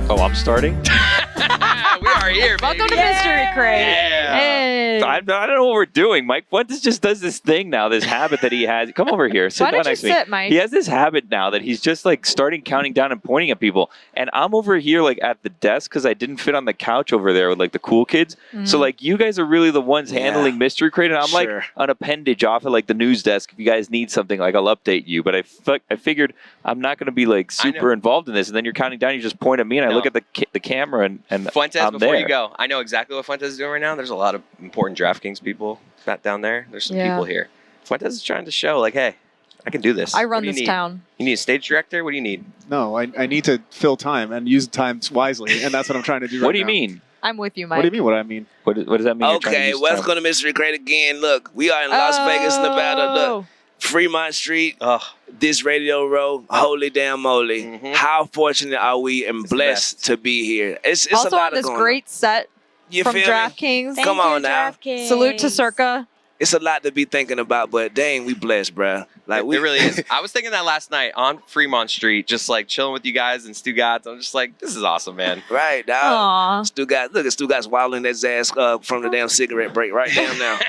Oh, I'm starting? We are here, baby. Welcome to Mystery Crate. Yeah. Hey. I don't know what we're doing. Mike Fuentes just does this thing now, this habit that he has. Come over here. Sit Why down don't you next to me. sit, Mike? He has this habit now that he's just like starting counting down and pointing at people. And I'm over here like at the desk because I didn't fit on the couch over there with like the cool kids. Mm-hmm. So like you guys are really the ones handling Mystery Crate. And I'm like Sure. an appendage off at like the news desk. If you guys need something, like I'll update you. But I figured I'm not going to be like super involved in this. And then you're counting down. You just point at me and I look at the camera and Fuentes, I'm before there. you go, I know exactly what Fuentes is doing right now. There's a lot of important DraftKings people down there. There's some people here. Fuentes is trying to show, like, hey, I can do this. I run What do you this need? town. You need a stage director? What do you need? No, I need to fill time and use time wisely, and that's what I'm trying to do right now. What do you mean? I'm with you, Mike. What do you mean what I mean? What does that mean? You're trying to Okay, use welcome time? to Mystery Crate again. Look, we are in Las Vegas, Nevada. Look, Fremont Street, this Radio Row, holy damn moly. Mhm. How fortunate are we and It's the blessed best. to be here. It's Also a lot on this of going great set on. You from feel me? DraftKings. Come on now. Salute to Circa. It's a lot to be thinking about, but dang, we blessed, bruh. Like It really is. I was thinking that last night on Fremont Street, just like chilling with you guys and Stugotz. I'm just like, this is awesome, man. Right, dog. Aw. Stugotz, look at Stugotz wilding his ass from the damn cigarette break right damn now.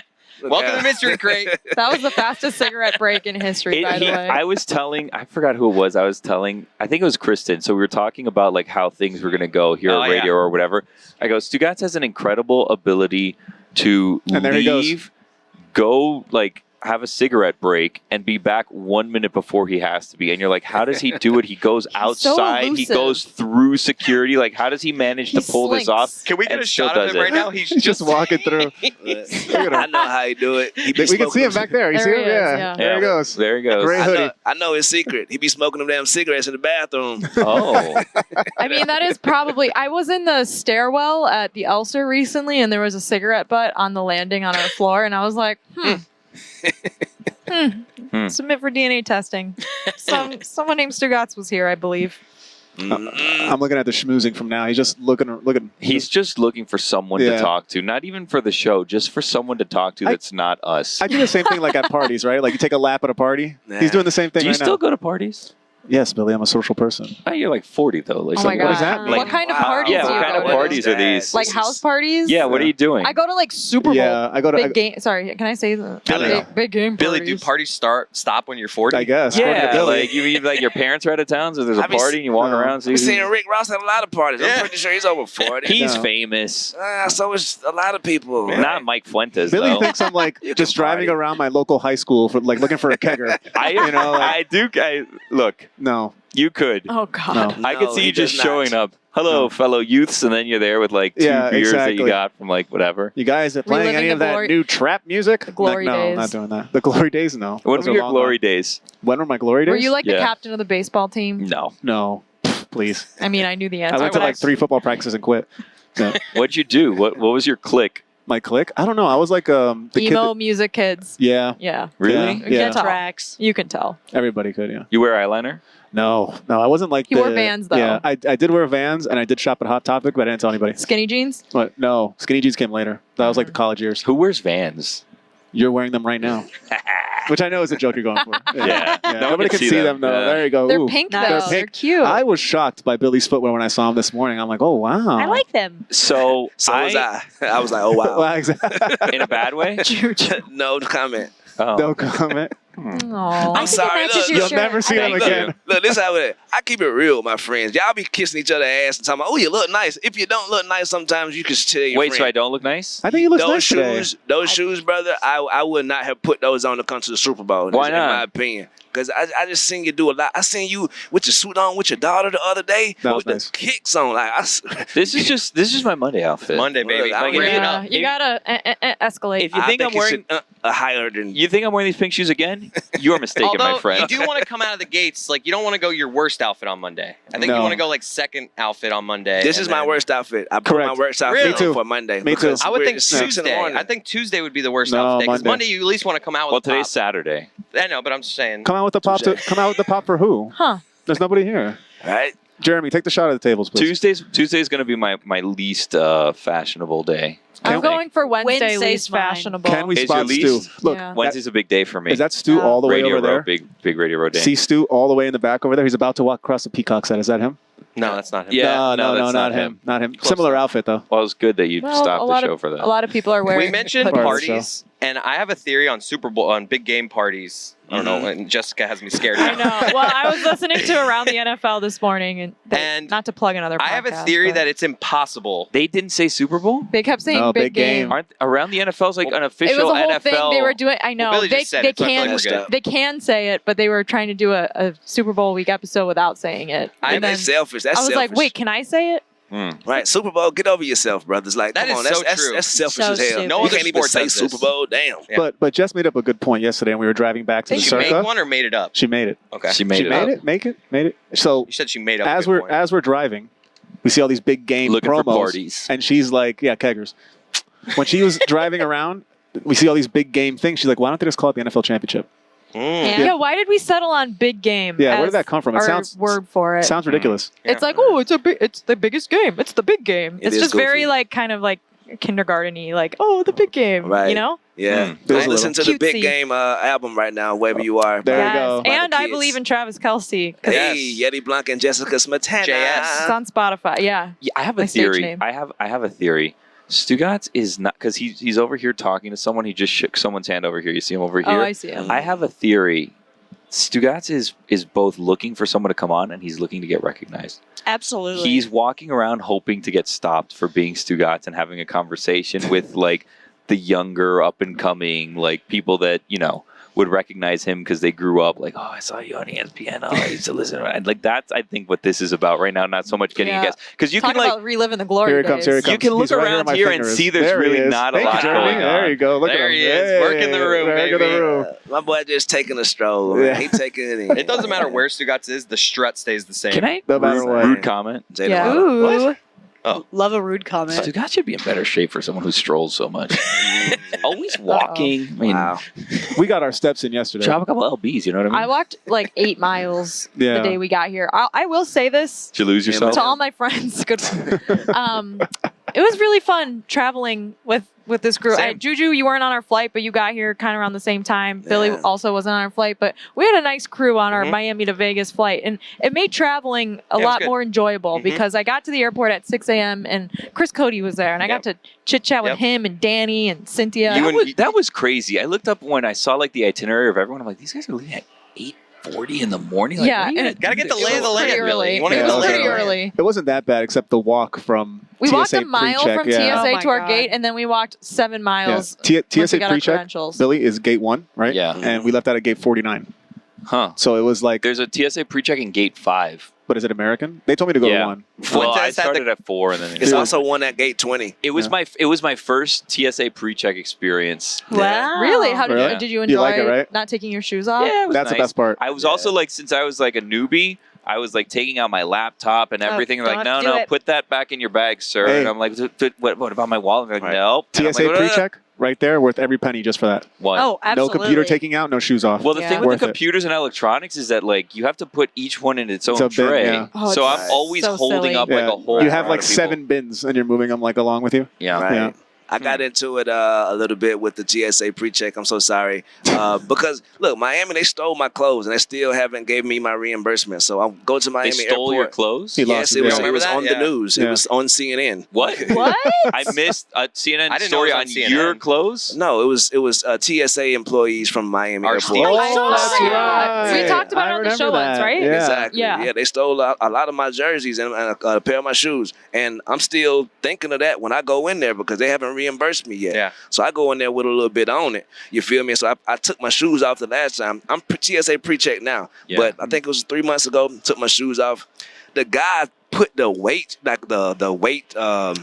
Look Welcome out. to Mystery Crate. That was the fastest cigarette break in history, by the way. I was telling, I forgot who it was. I think it was Kristen. So we were talking about like how things were going to go here at radio or whatever. I go, Stugotz has an incredible ability to And there he goes. leave, go like have a cigarette break and be back 1 minute before he has to be. And you're like, how does he do it? He goes outside. He elusive. goes through security. Like, how does he manage to pull this off? Can we get and a still shot of does him it? right now? He's Just walking through. I know how he do it. He be We can smoking see him them- back there. You There see he him? is, Yeah. yeah. There he goes. There he goes. Great hoodie. I know his secret. He be smoking them damn cigarettes in the bathroom. Oh, I mean, that is probably. I was in the stairwell at the Elster recently, and there was a cigarette butt on the landing on our floor, and I was like, submit for DNA testing. Someone named Stugotz was here, I believe. I'm looking at the schmoozing from now. He's just looking. he's just looking for someone to Yeah. talk to. Not even for the show, just for someone to talk to that's not us. I do the same thing like at parties, right? Like you take a lap at a party. Nah. He's doing the same thing Do you right still now. go to parties? Yes, Billy. I'm a social person. Oh, you're like 40 though. Like, Oh so my god! what does that mean? What kind of Wow. parties Yeah, do what you kind go of to? parties are these? Like house parties? Yeah, what are you doing? I go to like Super Bowl. Yeah, I go to. Big game. Sorry, can I say that? Billy. Big game Billy, parties. do parties stop when you're 40? I guess. according to Yeah, Billy. like you like your parents are out of town, so there's a I be party and you walk around. So I'm you seeing Rick Ross at a lot of parties. Yeah. I'm pretty sure he's over 40. he's No. famous. So is a lot of people. Not Mike Fuentes Billy though. thinks I'm like You just can driving party. around my local high school for like looking for a kegger. I know, like- look. No. You could. Oh god. No. I could No, see he you just does not. showing up. Hello, No. fellow youths, and then you're there with like two Yeah, beers that you exactly. got from like whatever. You guys are playing Reliving any the of that glory- new trap music? the glory like, no, days. not doing that. The glory days, no. When Those were are your long glory gone. days? When were my glory days? Were you like the Yeah. captain of the baseball team? No. No. Please. I mean, I knew the I answer. went to but like 3 football practices and quit. No. What'd you do? What was your clique? My clique? I don't know. I was like the kid emo that- music kids. Yeah. Yeah. Really? Yeah. You can tell. Tracks. You can tell. Everybody could, yeah. You wear eyeliner? No, I wasn't like You wore Vans, though. Yeah, I did wear Vans, and I did shop at Hot Topic, but I didn't tell anybody. Skinny jeans? But no, skinny jeans came later. That was like the college years. Who wears Vans? You're wearing them right now, which I know is a joke you're going for. Yeah. No one Nobody can can see see them. them though. Yeah. There you go. They're Ooh. pink, Nice. though. They're They're pink. cute. I was shocked by Billy's footwear when I saw him this morning. I'm like, oh wow. I like them. So, So was I. I was like, oh, wow. Well, exactly. in a bad way? No comment. Oh. No comment. Aw. I'm sorry. matches Look, your You'll shirt. never see I them like Thank again. you. Look, this is how it is. I keep it real, my friends. Y'all be kissing each other ass and talking about, oh, you look nice. If you don't look nice, sometimes you can tell your Wait, friend. so I don't look nice? I think he looks those nice today. shoes, shoes, brother, I would not have put those on to come to the Super Bowl. Why in not? my opinion. Because I just seen you do a lot. I seen you with your suit on with your daughter the other day That was with nice. the kicks on. Like, This is just my Monday outfit. Monday, baby. Look, I'm Like, ready. it Yeah, up. you gotta escalate. If you I think I'm it wearing, should, higher than you think I'm wearing these pink shoes again? You're mistaken, Although my friend. you do want to come out of the gates, like you don't want to go your worst outfit on Monday. I think No. you want to go like second outfit on Monday. This and is my then- worst outfit. I put Correct. my worst outfit Really? on Me too. for Monday. Me too. because I would we're think at 6 in the Tuesday. morning. I think Tuesday would be the worst No, outfit because Monday. Monday you at least want to come out with Well, a today's pop. Saturday. I know, but I'm just saying. Come out with the pop. Tuesday. Come out with the pop for who? Huh. There's nobody here. Right? Jeremy, take the shot at the tables, please. Tuesday's going to be my least fashionable day. I'm going for Wednesday Wednesday's least mine. fashionable. Can we Is spot your Stu? least? Look, Yeah. Wednesday's a big day for me. is that Stu all the way Radio over there? Row, big Radio Row day. See Stu all the way in the back over there? He's about to walk across the peacock set. Is that him? No, that's not him. Yeah. no, that's not him. Not him. Similar enough. outfit, though. Well, it was good that you Well, stopped a the lot show of, for that. A lot of people are wearing. We mentioned Part of the parties, and I have a theory on Super Bowl, on big game parties. I don't know, and Jessica has me scared now. I know. Well, I was listening to Around the NFL this morning, and not to plug another podcast. I have a theory but that it's impossible. They didn't say Super Bowl? they kept saying No, big big game. game. Aren't around the NFL's like an It official was a whole NFL? thing they were doing. I know Well, Billy they just said they it, so I feel like can we're good. they can say it, but they were trying to do a Super Bowl week episode without saying it. I- And then That's selfish. That's I was selfish. like, wait, can I say it? Right, Super Bowl, get over yourself, brothers. Like, That come is on, so that's true. selfish So as hell. stupid. No You other can't even sport say does this. Super Bowl. Damn. Yeah. But Jess made up a good point yesterday when we were driving back to Did the she make Circa. one or made it up? She made it. Okay. She made She it made up. it. Made it. So You said she made up. as a good we're point. as we're driving, we see all these big game Looking for promos, parties. and she's like, "Yeah, keggers." When she was driving around, we see all these big game things. She's like, "Why don't they just call it the NFL Championship?" Yeah. Why did we settle on big game? Yeah, where as did that come from? It our sounds word for it. sounds ridiculous. It's like, oh, it's the biggest game. It's the big game. It It's is just very goofy. like kind of like kindergarten-y, like, oh, the big game. Right. You know? Yeah. There's a Listen to little the Big cutesy. Game album right now, wherever you are. There yes. you go. By the And I kids. believe in Travis Kelce. 'Cause Hey, Yes. Yeti Blanc and Jessica Smetana. JS. It's on Spotify. Yeah. Yeah, I have My a stage theory. name. I have a theory. Stugotz is not because he's over here talking to someone. He just shook someone's hand over here. You see him over here. Oh, I see him. I have a theory. Stugotz is both looking for someone to come on and he's looking to get recognized. Absolutely. He's walking around hoping to get stopped for being Stugotz and having a conversation with like the younger up and coming like people that would recognize him because they grew up like, oh, I saw you on ESPN. Oh, I used to listen. And like that's I think what this is about right now. Not so much getting Yeah. a guest because you Talking can like about reliving the glory Here he days. comes. Here he comes. you can look He's right here around on my here and fingers. see there's There he really is. not a Thank you, lot Jeremy. going on. There you go. Look There at him. he is, working the room, Working the baby. room. My boy just taking a stroll. Man. Yeah. He taking it in. It doesn't matter where Stugotz is, the strut stays the same. Can I No matter what. rude comment? Jada Yeah. Waller. Ooh. Love a rude comment. Stugotz should be in better shape for someone who strolls so much. Always walking. I mean, Wow. We got our steps in yesterday. drop a couple LBs. You know what I mean? I walked like 8 miles Yeah. the day we got here. I will say this Did you lose yourself? to all my friends. Good. It was really fun traveling with this group. Same. Juju, you weren't on our flight, but you got here kind of around the same time. Yeah. Billy also wasn't on our flight, but we had a nice crew on our Mhm. Miami to Vegas flight, and it made traveling a Yeah, it was lot good. more enjoyable Mhm. because I got to the airport at 6 a.m. and Chris Cody was there, and I got to chit chat with Yep. him and Danny and Cynthia. That was crazy. I looked up when I saw like the itinerary of everyone. I'm like, these guys are leaving at 8:40 in the morning. Like, Yeah, what are you and gonna Gotta do get the this? lay of the It was land, pretty Billy. early. You wanna It get was the lay of pretty the land. early. It wasn't that bad, except the walk from We walked TSA a mile pre-check, from yeah. TSA Oh my to our God. gate, and then we walked 7 Yeah. miles. once we TSA got our pre-check, credentials. Billy, is gate 1, right? Yeah. And we left out at gate 49. Huh. So it was like, There's a TSA pre-check in gate 5. but is it American? They told me to go to Yeah. 1. Well, I Fuentes had started the- at 4 and then It's Dude. also one at gate 20. it was Yeah. my first TSA pre-check experience. Wow. Really? How did Really? you, did you You enjoy like it, right? not taking your shoes off? Yeah, it was That's the nice. best part. I was also like, since I was like a newbie, I was like taking out my laptop and everything. don't Like, have no, to do no, it. put that back in your bag, sir. Hey. And I'm like, what about my wallet? They're like, Right. nope. And I'm TSA like, pre-check, right there, worth every penny just for that. What? Oh, absolutely. No computer taking out, no shoes off. Well, the Yeah. thing with Worth the it. computers and electronics is that like you have to put each one in its own It's a bin, tray. yeah. Oh, So it's I'm always so holding silly. up Yeah. like a whole. You have like lot of people. 7 bins and you're moving them like along with you. Yeah. Right. Yeah. I got into it a little bit with the TSA pre-check. I'm so sorry. Because, look, Miami, they stole my clothes, and they still haven't gave me my reimbursement. So I'll go to They Miami stole airport. your clothes. He Yes, lost it, it was, yeah. it Remember was that? on Yeah. the news. Yeah. It was on CNN. What? What? I missed a CNN I didn't know story it on was on CNN. your clothes. No, it was TSA employees from Miami Our airport. Steve- I Oh, saw that's that. right. We talked about I it on the show remember once, that. right? Yeah. Exactly. Yeah. Yeah, they stole a lot of my jerseys and a pair of my shoes. And I'm still thinking of that when I go in there because they haven't reimbursed me yet. Yeah. So I go in there with a little bit on it. You feel me? So I took my shoes off the last time. I'm TSA pre-check now. Yeah. But I think it was 3 months ago, took my shoes off. The guy put the weight, like the weight to,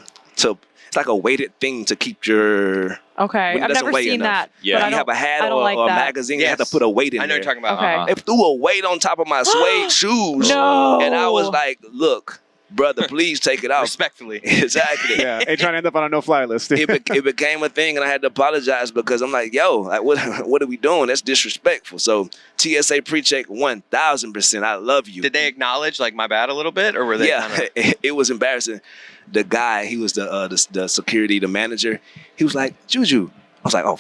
it's like a weighted thing to keep your, Okay, When it I've doesn't never weigh seen enough. that. Yeah. but I you don't, have a hat I don't or, like or a that. magazine, you have to Yes. put a weight in I know there. you're talking about. Okay. Uh-huh. They threw a weight on top of my suede shoes. No. And I was like, look, brother, please take it off. Respectfully. Exactly. Yeah, ain't trying to end up on a no-fly list. It became a thing, and I had to apologize because I'm like, yo, like, what are we doing? That's disrespectful. So TSA pre-check 1,000%. I love you. Did they acknowledge like my bad a little bit, or were they? Yeah, it was embarrassing. The guy, he was the security, the manager. He was like, Juju. I was like, oh.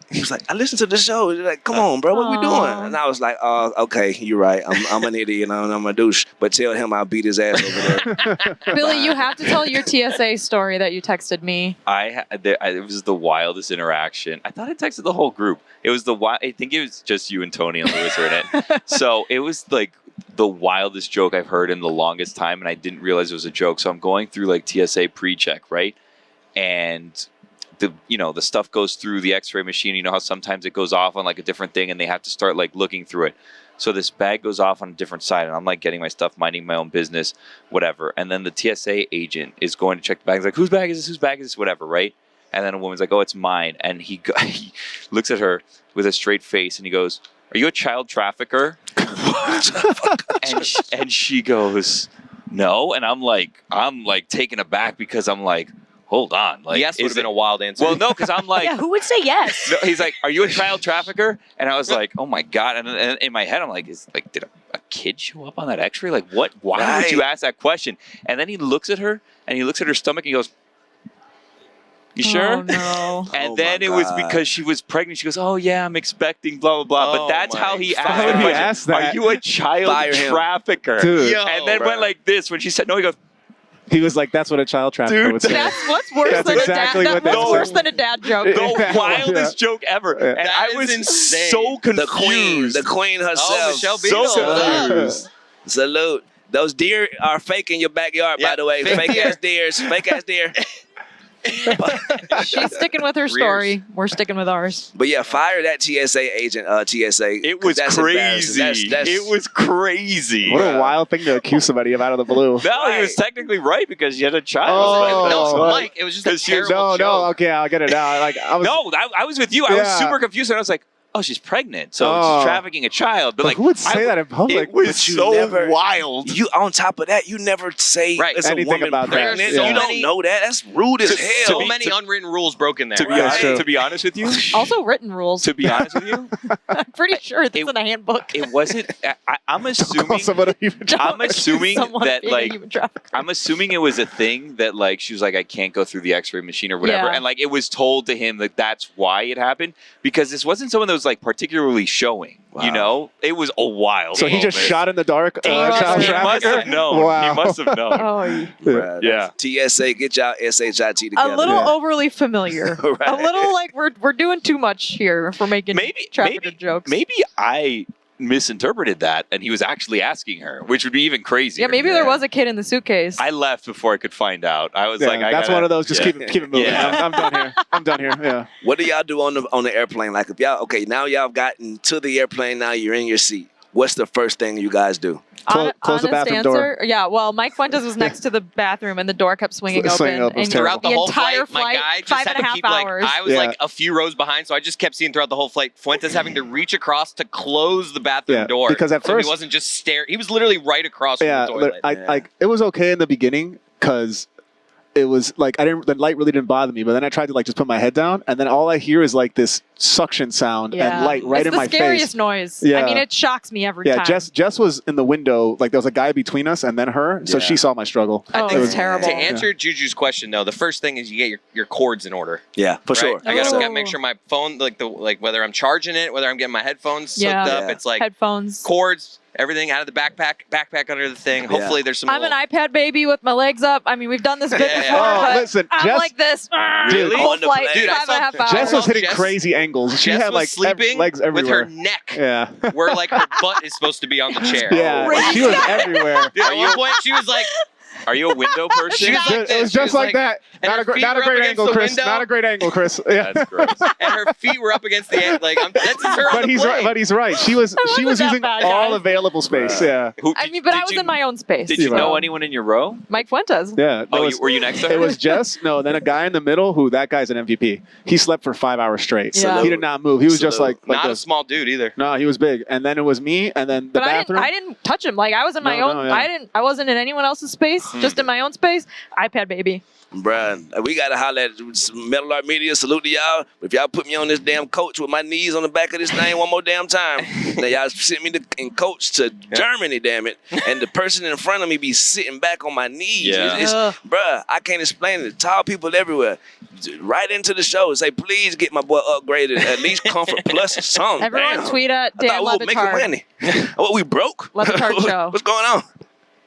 He was like, I listened to the show. He's like, come on, bro, what we doing? And I was like, oh, okay, you're right. I'm an idiot and I'm a douche. But tell him I'll beat his ass over there. Billy, you have to tell your TSA story that you texted me. It was the wildest interaction. I thought I texted the whole group. It was I think it was just you and Tony and Lewis were in it. So it was like the wildest joke I've heard in the longest time, and I didn't realize it was a joke. So I'm going through like TSA pre-check, right? And the stuff goes through the x-ray machine. You know how sometimes it goes off on like a different thing and they have to start like looking through it. So this bag goes off on a different side and I'm like getting my stuff, minding my own business, whatever. And then the TSA agent is going to check the bag. He's like, whose bag is this? Whose bag is this? Whatever, right? And then a woman's like, oh, it's mine. And he looks at her with a straight face and he goes, are you a child trafficker? and she goes, no. And I'm like taken aback because I'm like, hold on. Like, yes would have been a wild answer. Well, no, because I'm like... Yeah, who would say yes? No, he's like, are you a child trafficker? And I was like, oh my God. And in my head, I'm like, did a kid show up on that x-ray? Like, what? Why would you ask that question? And then he looks at her, and he looks at her stomach, and he goes, you sure? Oh, no. And then it was because she was pregnant. She goes, oh, yeah, I'm expecting blah, blah, blah. But that's how he asked the question. Are you a child trafficker? Dude. And then went like this. When she said no, he goes, he was like, that's what a child trafficker would say. That's what's worse That's than exactly a dad. what they What's say. worse than a dad joke. the wildest joke ever. Yeah. And I was insane. so confused. The queen herself. Oh, Michelle so Beadle. confused. Salute. Those deer are fake in your backyard, by the way. Fake ass deers. Fake ass deer. She's sticking with her story. We're sticking with ours. But yeah, fire that TSA agent, TSA. It was crazy. That's It was crazy. What a wild thing to accuse somebody of out of the blue. No, he was technically right because she had a child. Oh. No, Mike, it was just a terrible joke. Okay, I'll get it out. Like, I was, I was with you. I was Yeah. super confused. And I was like, oh, she's pregnant. So she's trafficking a child. But like, who would say that in public? It was But you so never- wild. You on top of that, you never say Right. it's a Anything woman about that. pregnant. Yeah. You don't know that. That's rude as hell. So many unwritten rules broken there. To be honest with you, Also written rules. to be honest with you, I'm pretty sure this is in a handbook. it wasn't. I'm assuming. Call someone a human I'm assuming Someone that being a like. human trafficker. I'm assuming it was a thing that like she was like, I can't go through the x-ray machine or whatever. Yeah. And like it was told to him that that's why it happened because this wasn't someone that was like particularly showing, you know, it was a wild. So he just moment. shot in the dark child He must trafficker? have known. Wow. He must have known. Oh, Bruh, Yeah. TSA, get y'all SHIT together. a little overly familiar. Right. A little like we're doing too much here for making trafficker maybe jokes. Maybe I misinterpreted that and he was actually asking her, which would be even crazier. Yeah, maybe there was a kid in the suitcase. I left before I could find out. I was like, that's one of those. Just keep it moving. Yeah. I'm done here. I'm done here. Yeah. What do y'all do on the airplane? Like if y'all now y'all gotten to the airplane, now you're in your seat. What's the first thing you guys do? Close the bathroom door. Yeah, well, Mike Fuentes was next to the bathroom and the door kept swinging Swinging open. open was And terrible. Throughout the the whole entire flight, my guy just 5.5 had to keep like hours. I was Yeah. like a few rows behind, so I just kept seeing throughout the whole flight Fuentes having to reach across to close the bathroom door because at so first he wasn't just staring. He was literally right across from the toilet. It was okay in the beginning because it was like the light really didn't bother me, but then I tried to like just put my head down, and then all I hear is like this suction sound and light right in my It's the scariest face. noise. Yeah. I mean, it shocks me every Yeah, time. Jess was in the window, like there was a guy between us and then her, so she saw my struggle. Oh, it was terrible. To answer Juju's question though, the first thing is you get your cords in order. Yeah, for sure. I gotta make sure my phone, like whether I'm charging it, whether I'm getting my headphones hooked up, it's like headphones, cords, everything out of the backpack under the thing. Hopefully there's some. I'm an iPad baby with my legs up. I mean, we've done this bit before, Oh, but listen, I'm Jess- like this. Dude, whole on the flight, plane. Dude, I 5.5 hours. Jess was hitting Jess- crazy angles. She Jess had was like sleeping legs with everywhere. her neck, Yeah. where like her butt is supposed to be on the chair. Yeah, she was everywhere. Dude, at one point she was like, Are you a window person? She was like Dude, it was just like that. and Not her a, feet not a were up great against angle, the Chris. window. Not a great angle, Chris. Yeah. That's gross. and her feet were up against the end. Like that's her on But the he's plane. right. But he's right. She was wasn't that using bad, all guys. available space. Yeah. I mean, but I was in my own space. Did you so. know anyone in your row? Mike Fuentes. Yeah. Were you next to her? It was Jess. No, then a guy in the middle who that guy's an MVP. He slept for 5 hours straight. Yeah. He did not move. He was just like Not a this. small dude either. No, he was big. And then it was me, and then the But bathroom. I didn't touch him. Like I was in my No, own. no, yeah. I wasn't in anyone else's space. Just in my own space, iPad baby. Bruh, we gotta holler at Metal Art Media. Salute to y'all. If y'all put me on this damn coach with my knees on the back of this thing one more damn time, then y'all sent me in coach to Germany, damn it. And the person in front of me be sitting back on my knees. Yeah. Bruh, I can't explain it. Tall people everywhere. Right into the show and say, please get my boy upgraded, at least Comfort Plus or something. Everyone tweet at I Dan thought we Le were making Batard. money. What, we broke? Le Batard Show. What's going on?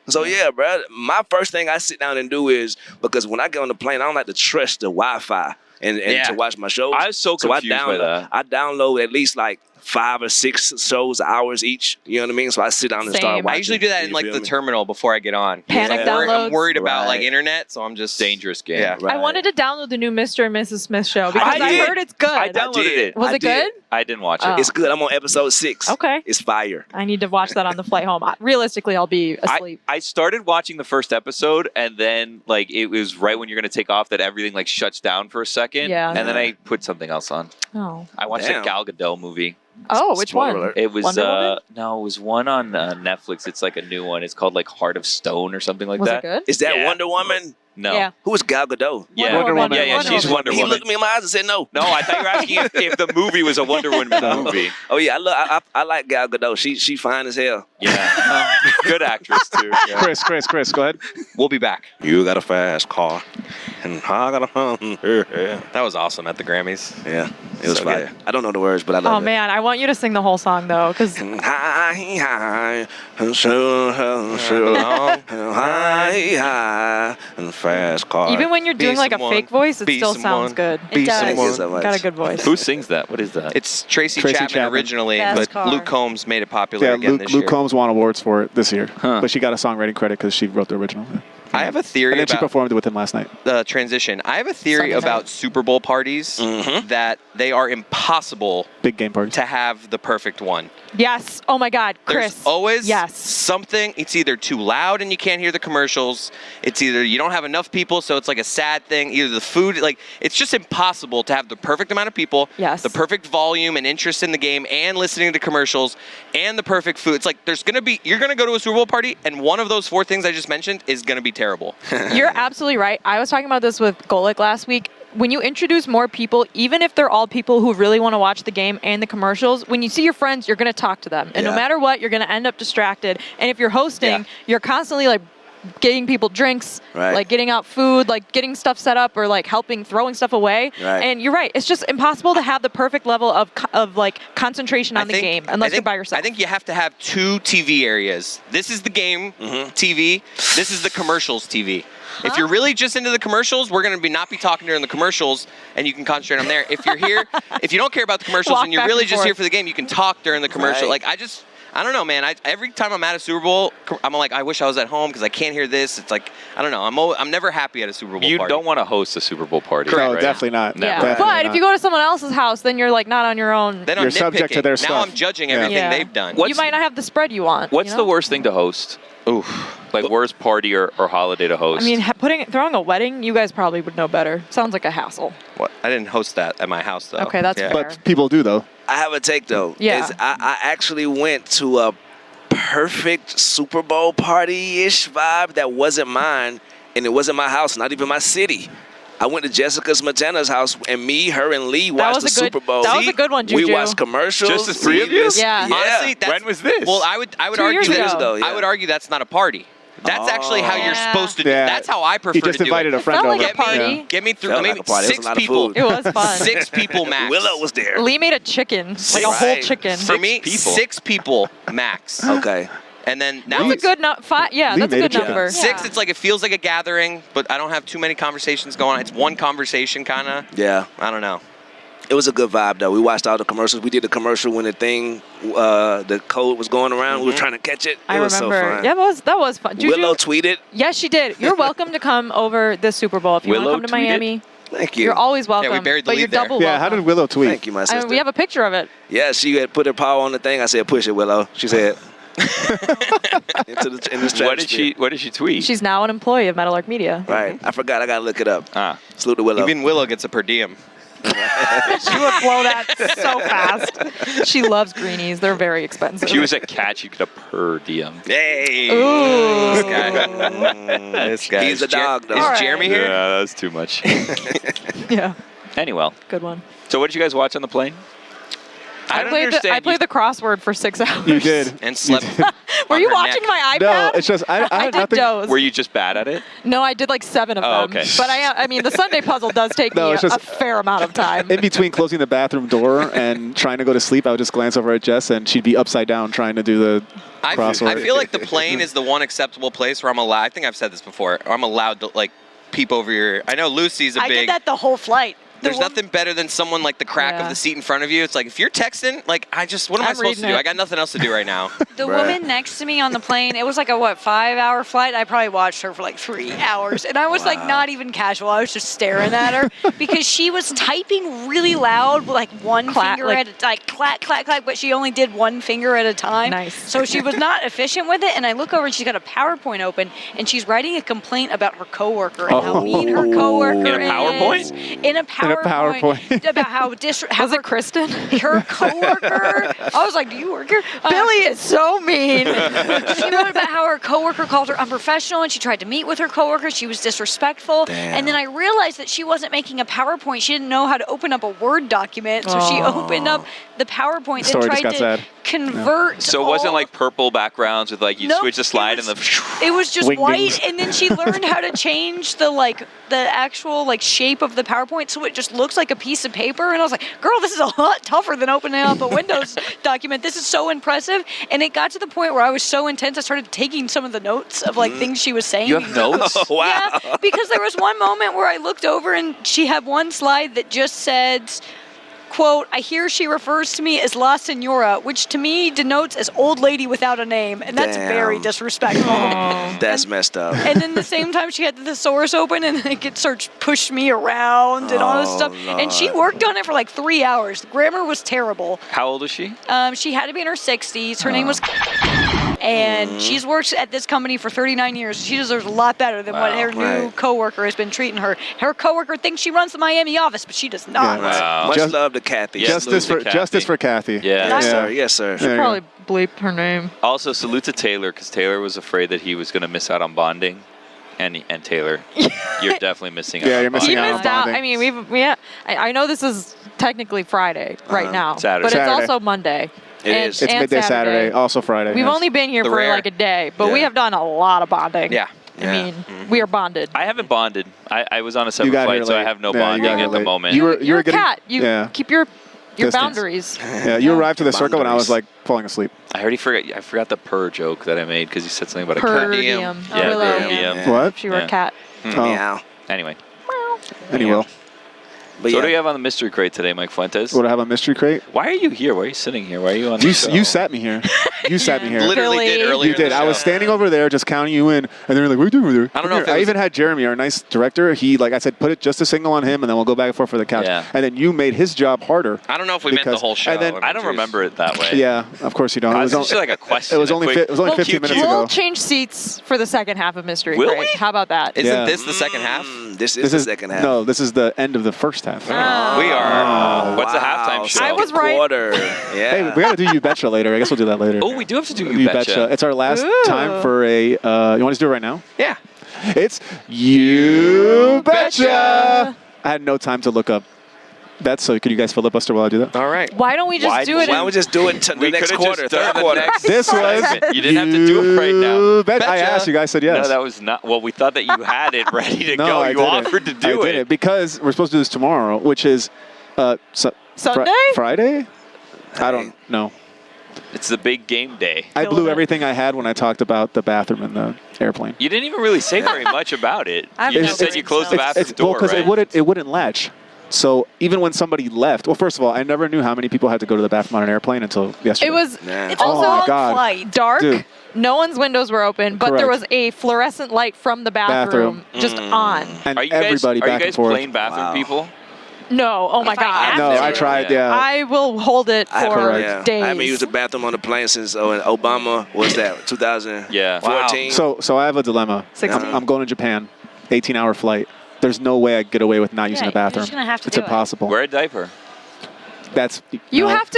So yeah, bro, my first thing I sit down and do is, because when I get on the plane, I don't like to trust the Wi-Fi and to watch my shows. I was so confused by that. I download at least like 5 or 6 shows, hours each. You know what I mean? So I sit down and start Same. watching. I usually do that in You like feel the me? terminal before I get on. Panic I'm downloads. worried about like Right. internet, so I'm just Dangerous game. Yeah. Right. I wanted to download the new Mr. and Mrs. Smith show because I did. heard it's good. I downloaded it. Was I it good? I didn't watch Oh. it. It's good. I'm on episode 6. Okay. It's fire. I need to watch that on the flight home. Realistically, I'll be asleep. I started watching the first episode, and then like it was right when you're going to take off that everything like shuts down for a second. Yeah. And then I put something else on. Oh. I watched Damn. a Gal Gadot movie. Oh, which Spoiler one? alert. It was Wonder Woman? no, it was one on Netflix. It's like a new one. It's called like Heart of Stone or something like Was that. it good? Is that Yeah. Wonder Woman? No. Yeah. Who is Gal Gadot? Yeah. Wonder Woman. Yeah, Wonder she's Woman. Wonder He Woman. looked me in my eyes and said no. No, I thought you were asking if the movie was a Wonder Woman movie. Oh yeah, I like Gal Gadot. She fine as hell. Yeah. Good actress too. Yeah. Chris, go ahead. we'll be back. You got a fast car, and I got a yeah. That was awesome at the Grammys. Yeah, it was So fire. good. I don't know the words, but I love Oh it. man, I want you to sing the whole song though, because And high, and fast car. even when you're Be doing like a someone. fake voice, it Be still someone. sounds good. Be It does. Thank you someone. so much. Got a good voice. Who sings that? What is that? It's Tracy Tracy Chapman Chapman. originally, Fast but car. Luke Combs made it popular Yeah, again Luke this year. Combs won awards for it this year, Huh. but she got a songwriting credit because she wrote the original. I have a theory And then she about performed it with him last night. the transition. I have a theory Sunday about night. Super Bowl parties Mhm. that they are impossible Big game party. to have the perfect one. Yes. Oh my God, Chris. There's always Yes. something. It's either too loud and you can't hear the commercials. It's either you don't have enough people, so it's like a sad thing. Either the food, like it's just impossible to have the perfect amount of people, Yes. the perfect volume and interest in the game, and listening to commercials, and the perfect food. It's like you're gonna go to a Super Bowl party, and one of those 4 things I just mentioned is gonna be terrible. You're absolutely right. I was talking about this with Golick last week. When you introduce more people, even if they're all people who really want to watch the game and the commercials, when you see your friends, you're going to talk to them. And no Yeah. matter what, you're going to end up distracted. And if you're hosting, you're constantly like getting people drinks, Right. like getting out food, like getting stuff set up or like helping, throwing stuff away. Right. And you're right. It's just impossible to have the perfect level of like concentration on the game unless you're by yourself. I think you have to have 2 TV areas. This is the game TV. This is the commercials TV. If you're really just into the commercials, we're going to not be talking during the commercials, and you can concentrate on there. If you're here, if you don't care about the commercials Walk and you're back really and just forth. here for the game, you can talk during the commercial. Right. Like I don't know, man. Every time I'm at a Super Bowl, I'm like, I wish I was at home because I can't hear this. It's like I don't know. I'm never happy at a Super Bowl You party. don't want to host a Super Bowl party. No, right? definitely not. Never. yeah. Definitely But if not. you go to someone else's house, then you're like not on your own. Then I'm You're subject to nitpicking. their Now stuff. I'm judging Yeah. everything Yeah. they've done. You might not have the spread you want. What's you know? the worst thing to host? Oof. Like worst party or holiday to host? I mean, throwing a wedding, you guys probably would know better. Sounds like a hassle. What? I didn't host that at my house though. Okay, that's yeah. fair. But people do though. I have a take though. Yeah. I actually went to a perfect Super Bowl party-ish vibe that wasn't mine, and it wasn't my house, not even my city. I went to Jessica Smetana's house, and me, her, and Lee watched the Super Bowl. That was a good one, Juju. We watched commercials. Just the 3 of you? Yeah. Honestly, that's, When was this? Well, I would 2 argue years that ago. yeah. I would argue that's not a party. That's actually how you're Yeah. supposed to do. Yeah. That's how I prefer He just to do invited it. a friend felt over. like a party. Get me through. Felt Maybe like a party. There was 6 a lot of people. food. It was fun. 6 people max. Willow was there. Lee made a chicken, like a whole Right. chicken. For me, 6 people. 6 people max. Okay. And then now That's a it's good number. Yeah, Lee that's a made a good chicken. number. 6. Yeah. It's like it feels like a gathering, but I don't have too many conversations going on. It's one conversation, kind of. Yeah. I don't know. It was a good vibe, though. We watched all the commercials. We did a commercial when the thing, the code was going around. We were trying to catch it. It I was remember. so fun. Yeah, that was fun. Juju, Willow tweeted. yes, she did. You're welcome to come over this Super Bowl if you want to Willow come to tweeted? Miami. Thank you. You're always welcome. Yeah, we buried the but you're lead there. double Yeah, welcome. how did Willow tweet? Thank you, my sister. we have a picture of it. Yeah, she had put her paw on the thing. I said, push it, Willow. She said, in this what did she tweet? She's now an employee of Metal Arc Media. Right. I forgot. I got to look it up. Ah. Salute to Willow. Even Willow gets a per diem. She would blow that so fast. She loves greenies. They're very expensive. If she was a cat, she could have per diem. Hey. Ooh. This guy. This guy. He's a dog, though. Is All right. Jeremy here? Yeah, that's too much. Yeah, Anyway, good one. so what did you guys watch on the plane? I played the crossword for 6 hours. You did. And slept. Were on you her watching neck. my iPad? No, it's just I I had did nothing. doze. Were you just bad at it? No, I did like 7 of Oh, them. okay. But I mean, the Sunday puzzle does take No, me it's a just- fair amount of time. In between closing the bathroom door and trying to go to sleep, I would just glance over at Jess, and she'd be upside down trying to do the I crossword. feel like the plane is the one acceptable place where I'm allowed. I think I've said this before. Or I'm allowed to like peep over your. I know Lucy's a I big. did that the whole flight. There's nothing better than someone like the crack Yeah. of the seat in front of you. It's like if you're texting, like what am I I'm supposed to reading do? it. I got nothing else to do right now. The Bruh. woman next to me on the plane, it was like a 5-hour flight. I probably watched her for like 3 hours. And I was like not even casual. I was just staring at her because she was typing really loud, like one Clack, finger like- at a like clack, clack, clack, but she only did one finger at a time. Nice. So she was not efficient with it. And I look over and she's got a PowerPoint open and she's writing a complaint about her coworker and how mean her coworker In a PowerPoint? is. In a PowerPoint. about how Was it Kristen? her coworker. I was like, "Do you work here?" Billy is so mean. She wrote about how her coworker called her unprofessional, and she tried to meet with her coworker. She was disrespectful, Damn. and then I realized that she wasn't making a PowerPoint. She didn't know how to open up a Word document, so she opened up the PowerPoint Story and just tried got to sad. convert. So it wasn't all- like purple backgrounds with like you Nope, switch the slide and the. It was just Wingdings. white, and then she learned how to change the actual shape of the PowerPoint so it just looks like a piece of paper. And I was like, "Girl, this is a lot tougher than opening up a Windows document. This is so impressive." And it got to the point where I was so intense, I started taking some of the notes of things she was saying. You have notes? Oh, wow. Yeah, because there was one moment where I looked over and she had one slide that just said, quote, "I hear she refers to me as La Senora," which to me denotes as old lady without a name, and that's Damn. very disrespectful. That's messed up. And then the same time she had the thesaurus open and it starts push me around and all this Oh, stuff. And she worked on it for like 3 hours. The grammar was terrible. How old is she? She had to be in her 60s. Her name was and she's worked at this company for 39 years. She deserves a lot better than what her new Right. coworker has been treating her. Her coworker thinks she runs the Miami office, but she does not. Yeah. Wow. Much Just- love to Kathy. Yeah. Justice Salute for to justice Kathy. for Kathy. Yeah. Yes, Yeah. sir. Yes, sir. There you go. Probably bleeped her name. Also, salute to Taylor because Taylor was afraid that he was going to miss out on bonding, and Taylor, you're definitely missing out. Yeah, on you're missing He bonding. out on missed out. bonding. I mean, I know this is technically Friday right now, Saturday. but Saturday. it's also Monday. It and, is. It's and midday Saturday, also Friday. We've yes. only been here The for rare. like a day, but we Yeah. have done a lot of bonding. Yeah. I Yeah. mean, we are bonded. I haven't bonded. I was on a You separate got flight, here so I late. have no Yeah, you got bonding here at the late. moment. You were You're a getting, cat. You yeah. keep your Distance. boundaries. Yeah, you arrived to the circle and I was Boundaries. like falling asleep. I already forgot. I forgot the purr joke that I made because you said something about a Per cat. diem. diem. Yeah, Willow. per diem. Yeah. What? If you were Yeah. a cat. Oh. Meow. Anyway, Anyway, But so what yeah. do you have on the mystery crate today, Mike Fuentes? what do I have a mystery crate? Why are you here? Why are you sitting here? Why are you on the You show? you sat me here. You sat me here. Literally did Billy. earlier. You did. in the I was show. standing over there, just counting you in, and they were like, "What are you doing over there?" I don't know Come if here." it I was- even had Jeremy, our nice director. He I said, put it just a single on him, and then we'll go back and forth for the couch. Yeah. And then you made his job harder. I don't know if we meant the Because- whole show. and then- I don't remember it that way. Yeah, of course you don't. I It was was, just like a question. it was a only quick- it was only Well, 15 minutes We'll ago. change seats for the second half of Mystery Will Crate. we? How about that? Isn't Yeah. this the second half? This is the second half. No, this is the end of the first half. We are. What's the halftime show? I was right. Quarter. Yeah. Hey, we got to do You Betcha later. I guess we'll do that later. Oh, we do have to do You You Betcha. Betcha. It's our last Ooh. time for a. You want us to do it right now? Yeah. It's You Betcha. I had no time to look up bets, so could you guys filibuster while I do that? All right. Why don't we just Why- do it? Why don't we just do it to We the next could've quarter, just done third the quarter? next- This was. You didn't have to do it right now. You Bet- I Betcha. asked you guys said yes. No, that was not. Well, we thought that you had it ready to No, go. I You didn't. offered to do I did it because we're supposed to do this tomorrow, which is Sunday? Friday. I don't know. It's the big game day. I Killing blew it. everything I had when I talked about the bathroom in the airplane. You didn't even really say very much about it. I have You no just said brain you closed the cells. bathroom door, because right? it wouldn't latch. So even when somebody left, well, first of all, I never knew how many people had to go to the bathroom on an airplane until yesterday. It was Yeah. It's Oh also my on God. flight. dark. Dude. No one's windows were open, but there Correct. was a fluorescent light from the bathroom, just on. and Are you guys, everybody are you back guys and forth. plain bathroom Wow. people? No, oh my If I God. have No, to. I tried. Yeah. I will hold it I for haven't- Correct. days. I haven't used the bathroom on the plane since when Obama was that 2014. Yeah. Wow. So I have a dilemma. 16. I'm going to Japan, 18-hour flight. there's no way I get away with not using the you're bathroom. just gonna have to It's do it. impossible. Wear a diaper. That's You no. have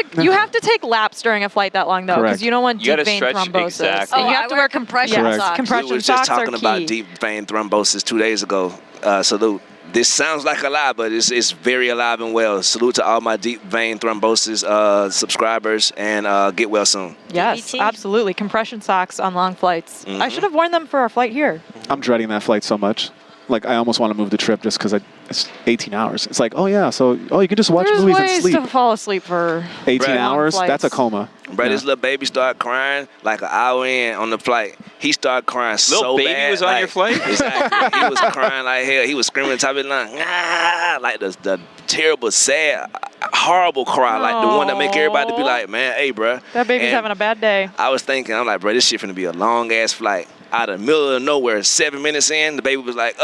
to take laps during a flight that long though, Correct. because you don't want You gotta deep vein stretch, thrombosis. exactly. And you Oh, have I to wear wear compression yes, socks. compression We were just socks talking are about key. deep vein thrombosis 2 days ago. Salute. This sounds like a lie, but it's very alive and well. Salute to all my deep vein thrombosis subscribers, and get well soon. Yes, DVT. absolutely. Compression socks on long flights. I should have worn them for our flight here. I'm dreading that flight so much. Like, I almost want to move the trip just because it's 18 hours. It's like, oh yeah, so you can just watch There's movies and ways sleep. to fall asleep for 18 Right. hours? Long That's a flights. coma. Bro, Yeah. this little baby started crying like an hour in on the flight. He started crying so Little baby bad. was on like, your flight? Exactly. He was crying like hell. He was screaming at the top of his lungs, ah, like the terrible, sad, horrible cry, like the one that make everybody be like, man, hey, bro. that baby's And having a bad day. I was thinking, I'm like, bro, this shit finna be a long ass flight. Out of the middle of nowhere, 7 minutes in, the baby was like,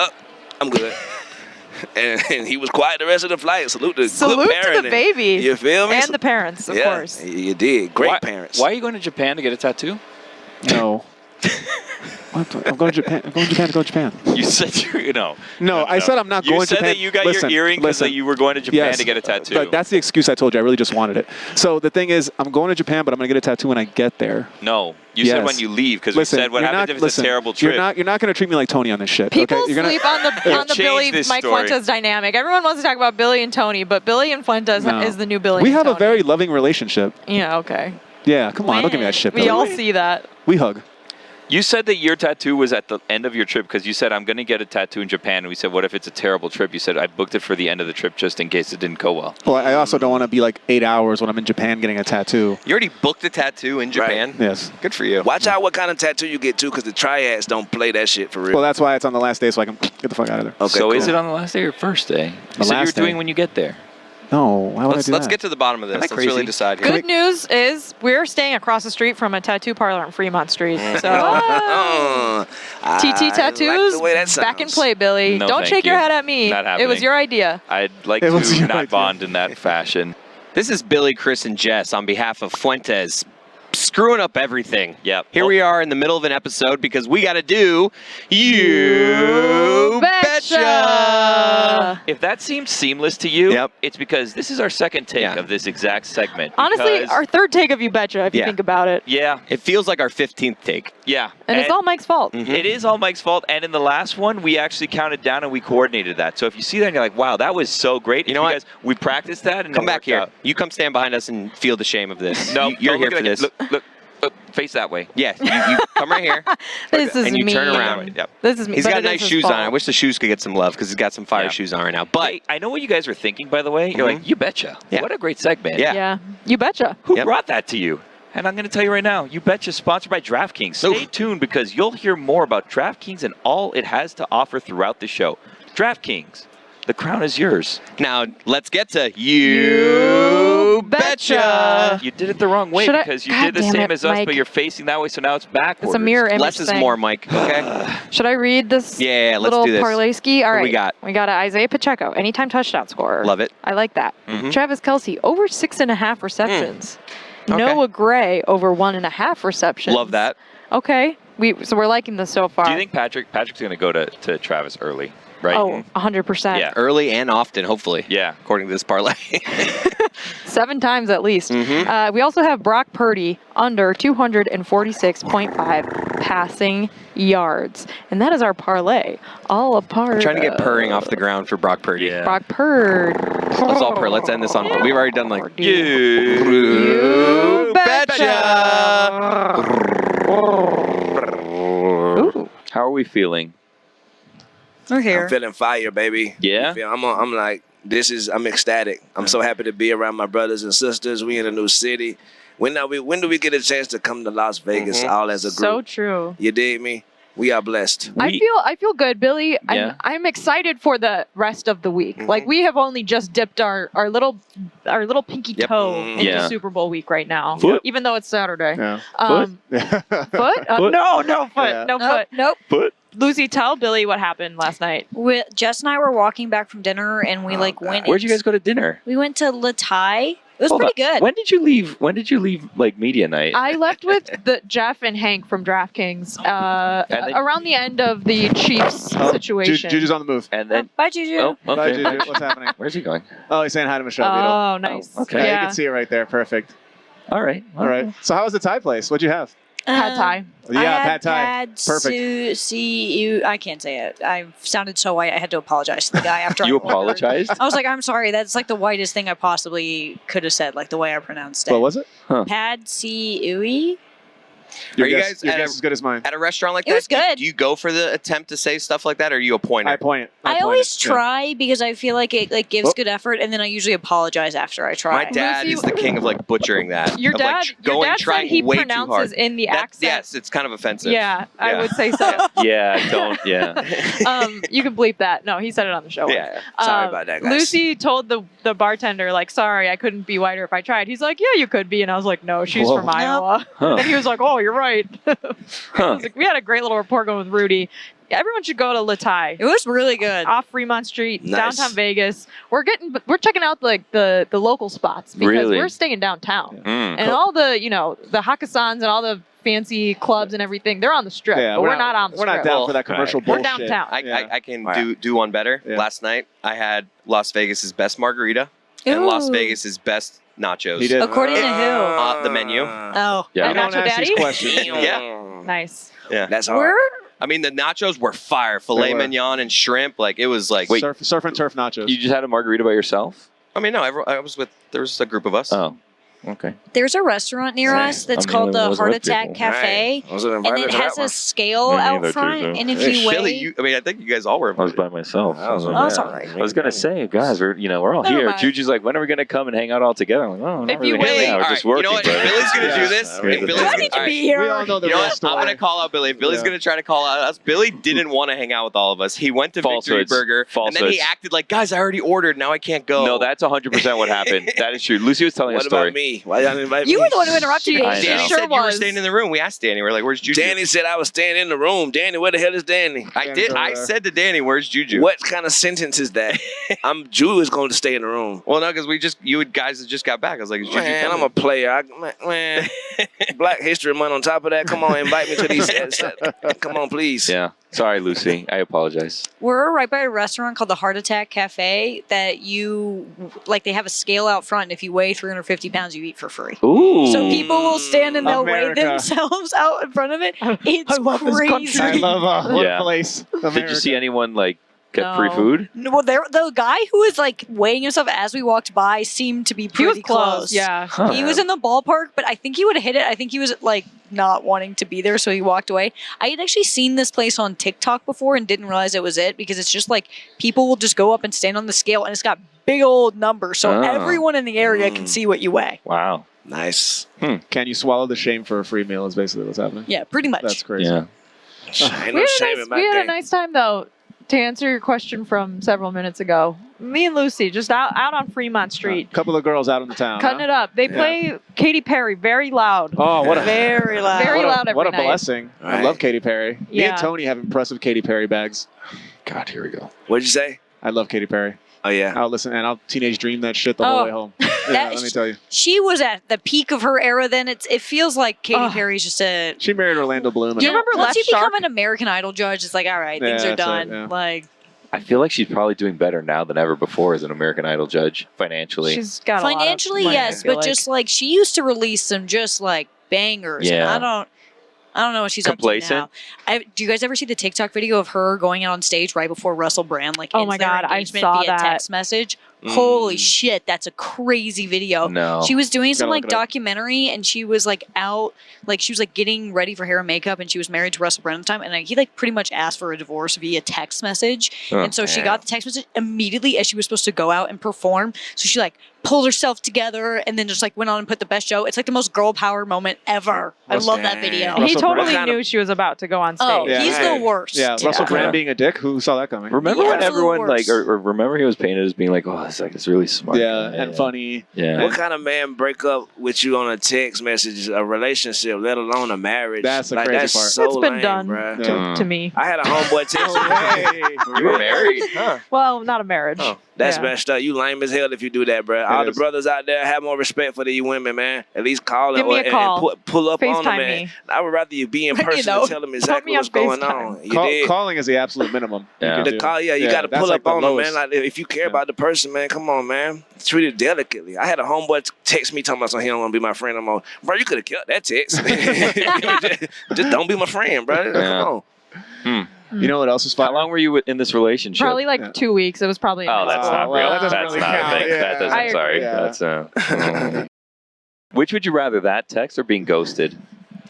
I'm good. and he was quiet the rest of the flight. Salute to Salute good to parenting. the baby. You feel me? And the parents, of yeah, course. you did. Great why, parents. Why are you going to Japan to get a tattoo? No. What? I'm going to Japan. I'm going to Japan to go to Japan. You said you know. No, I said I'm not You going to said Japan. that you got Listen, your earring because listen. you were going to Japan Yes, to get a tattoo. but that's the excuse I told you. I really just wanted it. So the thing is, I'm going to Japan, but I'm going to get a tattoo when I get there. No, you said Yes. when you leave because we Listen, said what you're happens not- if it's a terrible trip. You're not going to treat me like Tony on this shit. People okay? You're gonna, sleep on the Change Billy this Mike story. Fuentes dynamic. Everyone wants to talk about Billy and Tony, but Billy and Fuentes No. is the new Billy. We and have a Tony. very loving relationship. Yeah, okay. Yeah, come on, don't give me that shit. We Billy. all see that. We hug. You said that your tattoo was at the end of your trip because you said, I'm going to get a tattoo in Japan. And we said, what if it's a terrible trip? You said, I booked it for the end of the trip just in case it didn't go well. Well, I also don't want to be like 8 hours when I'm in Japan getting a tattoo. You already booked a tattoo in Japan? Yes. Good for you. Watch out what kind of tattoo you get too, because the triads don't play that shit for real. Well, that's why it's on the last day, so I can get the fuck out of there. Okay, So cool. is it on the last day or first day? You The said you were last day. doing when you get there. No, why would I do Let's that? get to the bottom of this. Am I Let's crazy? really decide here. Good news is we're staying across the street from a tattoo parlor on Fremont Street. So I TT like Tattoos, the way that back in sounds. play, Billy. No, Don't thank shake your you. head at me. Not It was happening. your idea. I'd like It was to your not idea. bond in that fashion. This is Billy, Chris, and Jess on behalf of Fuentes, screwing up everything. Yep. Here we are in the middle of an episode because we got to do You Betcha. If that seems seamless to you, Yep. it's because this is our second take Yeah. of this exact segment. Honestly, because- our third take of You Betcha, if you Yeah. think about it. Yeah, It feels like our 15th take. yeah. And it's all Mike's fault. It is all Mike's fault. And in the last one, we actually counted down and we coordinated that. So if you see that and you're like, wow, that was so great. You know what? Guys, we practiced that and Come it back worked here. out. You come stand behind us and feel the shame of this. No, You're don't here look for at this. it. Look, face that way. Yeah, you come right here This is and you me. turn around. Yep. This is me. He's but got it nice is his shoes fault. on. I wish the shoes could get some love because he's got some fire Yeah. shoes on right now. But Hey, I know what you guys were thinking, by the way. You're like, you betcha. Yeah. What a great segment. Yeah. Yeah. You Betcha. Who Yep. brought that to you? And I'm going to tell you right now, You Betcha, sponsored by DraftKings. Stay Oof. tuned because you'll hear more about DraftKings and all it has to offer throughout the show. DraftKings, the crown is yours. now let's get to You Betcha. You did it the wrong way Should I- because you God did the damn same it, as us, Mike. but you're facing that way, so now it's backwards. It's a mirror image Less is thing. more, Mike. Okay. Should I read this Yeah, let's little do this. parlay ski? All What right. we got? We got Isaiah Pacheco, anytime touchdown scorer. Love it. I like that. Travis Kelce, over 6.5 receptions. Okay. Noah Gray, over 1.5 receptions. Love that. Okay. So we're liking this so far. Do you think Patrick's going to go to Travis early, right? Oh, 100%. Yeah. Early and often, hopefully. Yeah. According to this parlay. 7 times at least. Mm-hmm. We also have Brock Purdy under 246.5 passing yards. And that is our parlay. All a part I'm trying to get of purring off the ground for Brock Purdy. Yeah. Brock Purd. Let's all purr. Let's end this on. We've already done like. You Betcha. Ooh. How are we feeling? We're here. I'm feeling fire, baby. Yeah? You feel- I'm like, I'm ecstatic. I'm so happy to be around my brothers and sisters. We in a new city. When do we get a chance to come to Las Vegas all as a group? So true. You dig me? We are blessed. I feel good, Billy. Yeah. I'm excited for the rest of the week. Like we have only just dipped our little pinky Yep. toe into Yeah. Super Bowl week right now. Foot. Even though it's Saturday. Yeah. Foot? Yeah. Foot? Foot? No, no foot. Yeah. No foot. Nope. Foot. Lucy, tell Billy what happened last night. Jess and I were walking back from dinner, and we went. Where'd you guys go to dinner? We went to Le Batard. It was pretty good. When did you leave? When did you leave like media night? I left with Jeff and Hank from DraftKings around the end of the Chiefs situation. Juju's on the move. And then Bye, Juju. oh, okay. Bye, Juju. What's happening? Where's he going? Oh, he's saying hi to Michelle Beadle. Oh, nice. Oh, okay. Yeah, you Yeah. can see it right there. Perfect. All right. All right. So how was the Thai place? What'd you have? Pad Thai. Yeah, Pad Thai. Pad Perfect. see, I can't say it. I sounded so white. I had to apologize to the guy after You I ordered. apologized? I was like, I'm sorry. That's like the whitest thing I possibly could have said, like the way I pronounced it. What was it? Pad see ooey. Are you guys your at guess a- is good as mine. At a restaurant like It that, was good. do you go for the attempt to say stuff like that, or are you a pointer? I point. I always try because I feel like it like gives Oh. good effort, and then I usually apologize after I try. My dad Lucy- is the king of like butchering that. Your of, like, dad, your going dad trying said he way too hard. pronounces in the accent. Yes, it's kind of offensive. Yeah, I Yeah. would say so. Yeah, don't. Yeah. You can bleep that. No, he said it on the show. Yeah. Sorry about that, guys. Lucy told the bartender, like, sorry, I couldn't be whiter if I tried. He's like, yeah, you could be. And I was like, no, she's Whoa. from Iowa. Huh. And he was like, oh, you're right. I Huh. was like, we had a great little rapport going with Rudy. Everyone should go to Le Batard. It was really good. Off Fremont Street, Nice. downtown Vegas. We're checking out like the local spots because Really? we're staying downtown. Mm. And all the, the Hakasans and all the fancy clubs and everything, they're on the strip. Yeah, but we're not on the We're strip. not down for that commercial We're bullshit. downtown. I can Right. do one better. Yeah. Last night I had Las Vegas's best margarita and Las Vegas's best nachos. He did. According to who? The menu. Oh. Yeah. You don't Nacho ask these Daddy? questions. Yeah. Nice. Yeah. That's hard. We're I mean, the nachos were fire. Filet They were. mignon and shrimp. Like, it was like. Wait. Surf and turf nachos. You just had a margarita by yourself? I mean, no, I was with. There was a group of us. Oh, okay. There's a restaurant near us that's I'm the called only one the who wasn't Heart with Attack people. Cafe. Right. I wasn't And invited it to that has one. a scale Me out neither, front, Juju. and if Hey, you Billy, weigh, I think you guys all were. I was by myself. I was Oh, that's yeah. all right. I was gonna say, guys, we're all Never here. mind. Juju's like, when are we gonna come and hang out all together? I'm like, oh, not If really you hanging wait- out. We're All just right, working, you know what? If brother. Billy's gonna Yeah. do this. I If mean, Billy's I gonna, need to all be right, here. We all know the you know real what? story. I'm gonna call out Billy. If Billy's Yeah. gonna try to call out us, Billy didn't want to hang out with all of us. He went to Victory Falsehoods. Burger, and then he Falsehoods. acted like, guys, I already ordered. Now I can't go. No, that's 100% what happened. That is true. Lucy was telling What a story. about me? Why y'all didn't invite me? you were the one who interrupted me. I know. Danny Sure said you were was. staying in the room. We asked Danny. We're like, "Where's Juju?" Danny said I was staying in the room. Danny, where the hell is Danny? I Danny's did. over I there. said to Danny, "Where's Juju?" What kind of sentence is that? Jew is going to stay in the room. Well, no, because you guys just got back. I was like, "Is Juju Man, coming?" I'm a player. Man, Black History Month on top of that. Come on, invite me to these. Come on, please. Yeah. Sorry, Lucy. I apologize. We're right by a restaurant called the Heart Attack Cafe that they have a scale out front, and if you weigh 350 pounds, you eat for free. Ooh. So people will stand and they'll weigh America. themselves out in front of it. It's I love this crazy. country. I love what Yeah. a place. Did you see anyone like get free No. food? No, well, the guy who was like weighing himself as we walked by seemed to be He pretty was close. Yeah. Huh. He was in the ballpark, but I think he would have hit it. I think he was like not wanting to be there, so he walked away. I had actually seen this place on TikTok before and didn't realize it was it because it's just like people will just go up and stand on the scale and it's got big old numbers, so Oh. everyone in the area can see what you weigh. Wow. Nice. Can you swallow the shame for a free meal? Is basically what's happening. Yeah, pretty much. That's crazy. Yeah. Ain't We no shame had, in my we had a game. nice time though. To answer your question from several minutes ago, me and Lucy just out on Fremont Street, A couple of girls out in the town. cutting it up. They play Katy Perry very loud. Oh, what a Very loud. Very what a, loud every what a night. blessing. I Right. love Katy Perry. Me Yeah. and Tony have impressive Katy Perry bags. God, here we go. What'd you say? I love Katy Perry. Oh yeah. I'll listen and I'll teenage dream that shit the Oh. whole way home. Yeah, let me tell you. She was at the peak of her era then. It feels like Katy Ugh. Perry's just a... She married Orlando Bloom. and- You remember Once Left you become Shark? an American Idol judge, it's like, all right, things Yeah, are that's done. it, yeah. Like, I feel like she's probably doing better now than ever before as an American Idol judge financially. She's got financially, a lot of money, yes, I feel but just like she used to release some just like bangers. Yeah. And I don't know what she's Complacent? up to now. Do you guys ever see the TikTok video of her going out on stage right before Russell Brand Oh ends my their God, I engagement saw via that. text message? Holy shit, that's a crazy video. No. She was doing some Gotta like look it up. documentary and she was like out, like she was like getting ready for hair and makeup and she was married to Russell Brand at the time and he like pretty much asked for a divorce via text message. Oh, and so she got the text message immediately as she was supposed to go out and perform. So she like pulled herself together and then just like went on and put the best show. It's like the most girl power moment ever. I love that video. He Russell totally Brand. knew she was about to go on stage. Oh, Yeah. he's the worst. Yeah, Russell Brand Yeah. being a dick. Who saw that coming? Remember The when absolute everyone worst. like, or remember he was painted as being like, oh, it's really smart. Yeah, guy. and funny. Yeah. What kind of man break up with you on a text message, a relationship, let alone a marriage? That's the like, crazy that's part. So It's been lame, done bruh. to me. I had a homeboy text me. You were married, huh? Well, not a marriage. Oh. That's Yeah. messed up. You lame as hell if you do that, bro. All the is. brothers out there have more respect for these women, man. At least call Give them me a call. and pull up on them, FaceTime man. me. I would rather you be in You person know, and tell them exactly me on what's going FaceTime. on. You did. Calling is the absolute minimum. Yeah. You can The do. call, you got to that's pull like up the on them, lowest. man. Like if you care Yeah. about the person, man, come on, man. Treat it delicately. I had a homeboy text me talking about something. He don't want to be my friend no more. Bro, you could have killed that text. just don't be my friend, bro. Yeah. Come on. You know what else is fun? How long were you in this relationship? Probably like Yeah. 2 weeks. It was probably. Oh, that's Oh, not well, real. that doesn't That's really not count. a thing. Yeah. That doesn't. I Sorry. agree. That's Which would you rather, that text or being ghosted?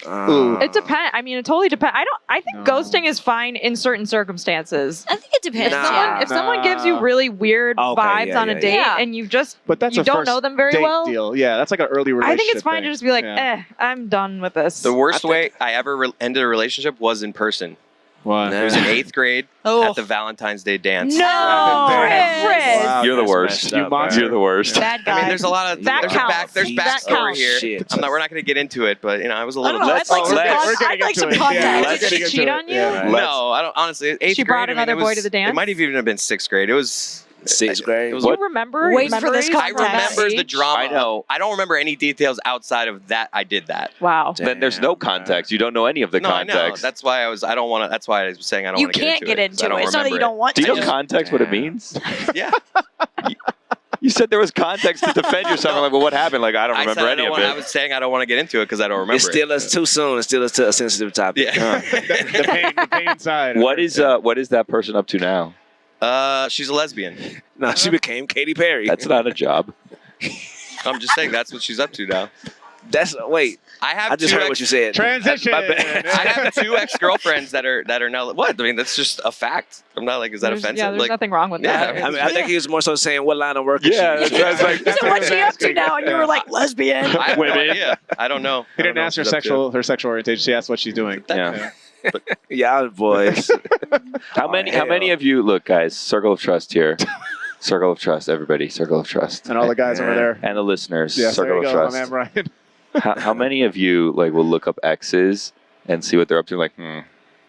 Ooh. It depends. I mean, it totally depends. I think No. ghosting is fine in certain circumstances. I think it depends. Nah. If someone gives you really weird Okay, vibes yeah, on a yeah, date yeah. and you just But that's you a don't first know them very date well, deal. Yeah, that's like an early relationship. I think it's fine thing. to just be like, Yeah. I'm done with this. The worst I think- way I ever ended a relationship was in person. Why? It was in 8th grade Oh. at the Valentine's Day dance. No, Chris. Chris. Wow, You're the that's worst. messed up, You monster. bro. You're the worst. Bad guy. I mean, there's a lot of That there's counts. backstory That counts. here. Shit. We're not going to get into it, but I was a I little. don't know. I'd like some, let's- con- I'd like some context. Yeah, Did let's she get into cheat it. on you? Yeah. No, I don't. Honestly, 8th She grade. brought I mean, another it boy was- to the dance? It might have even have been 6th grade. It was 6th grade. It was Do you remember? Wait for this memories context. from I that remember the age? drama. I know. I don't remember any details outside of that. I did that. Wow. Then there's no context. You don't know any of the No, I know. context. That's why I don't want to. That's why I was saying I don't You want to can't get get into it. 'cause I into don't it. It's not that you remember don't want Do to. you know context what it means? it. Yeah. You said there was context to defend yourself. I'm like, well, what happened? Like, I don't I remember said I any don't of want. it. I was saying I don't want to get into it because I don't remember. It's still it. us too soon. It's still us to a sensitive topic. Yeah. the pain side. What is that person up to now? She's a lesbian. No, she became Katy Perry. That's not a job. I'm just saying that's what she's up to now. Wait. I have I just two heard what you said. Transition. My bad. I have 2 ex-girlfriends that are now. What? I mean, that's just a fact. I'm not like, is that There's- offensive? Yeah, there's like, nothing wrong with yeah, that. I mean, I think he was more so saying what line of work is Yeah, she? that's what I was like. That's So what I what's was she up to asking. now? And you were like, lesbian. I have no Women. idea. I don't know. He didn't ask her sexual orientation. She asked what she's doing. Yeah. Y'all boys. How many of you? Look, guys. Circle of trust here. Circle of trust. Everybody. Circle of trust. And all the guys over there. And the listeners. Yes, there circle you of go, trust. my man Brian. How many of you will look up exes and see what they're up to? Like,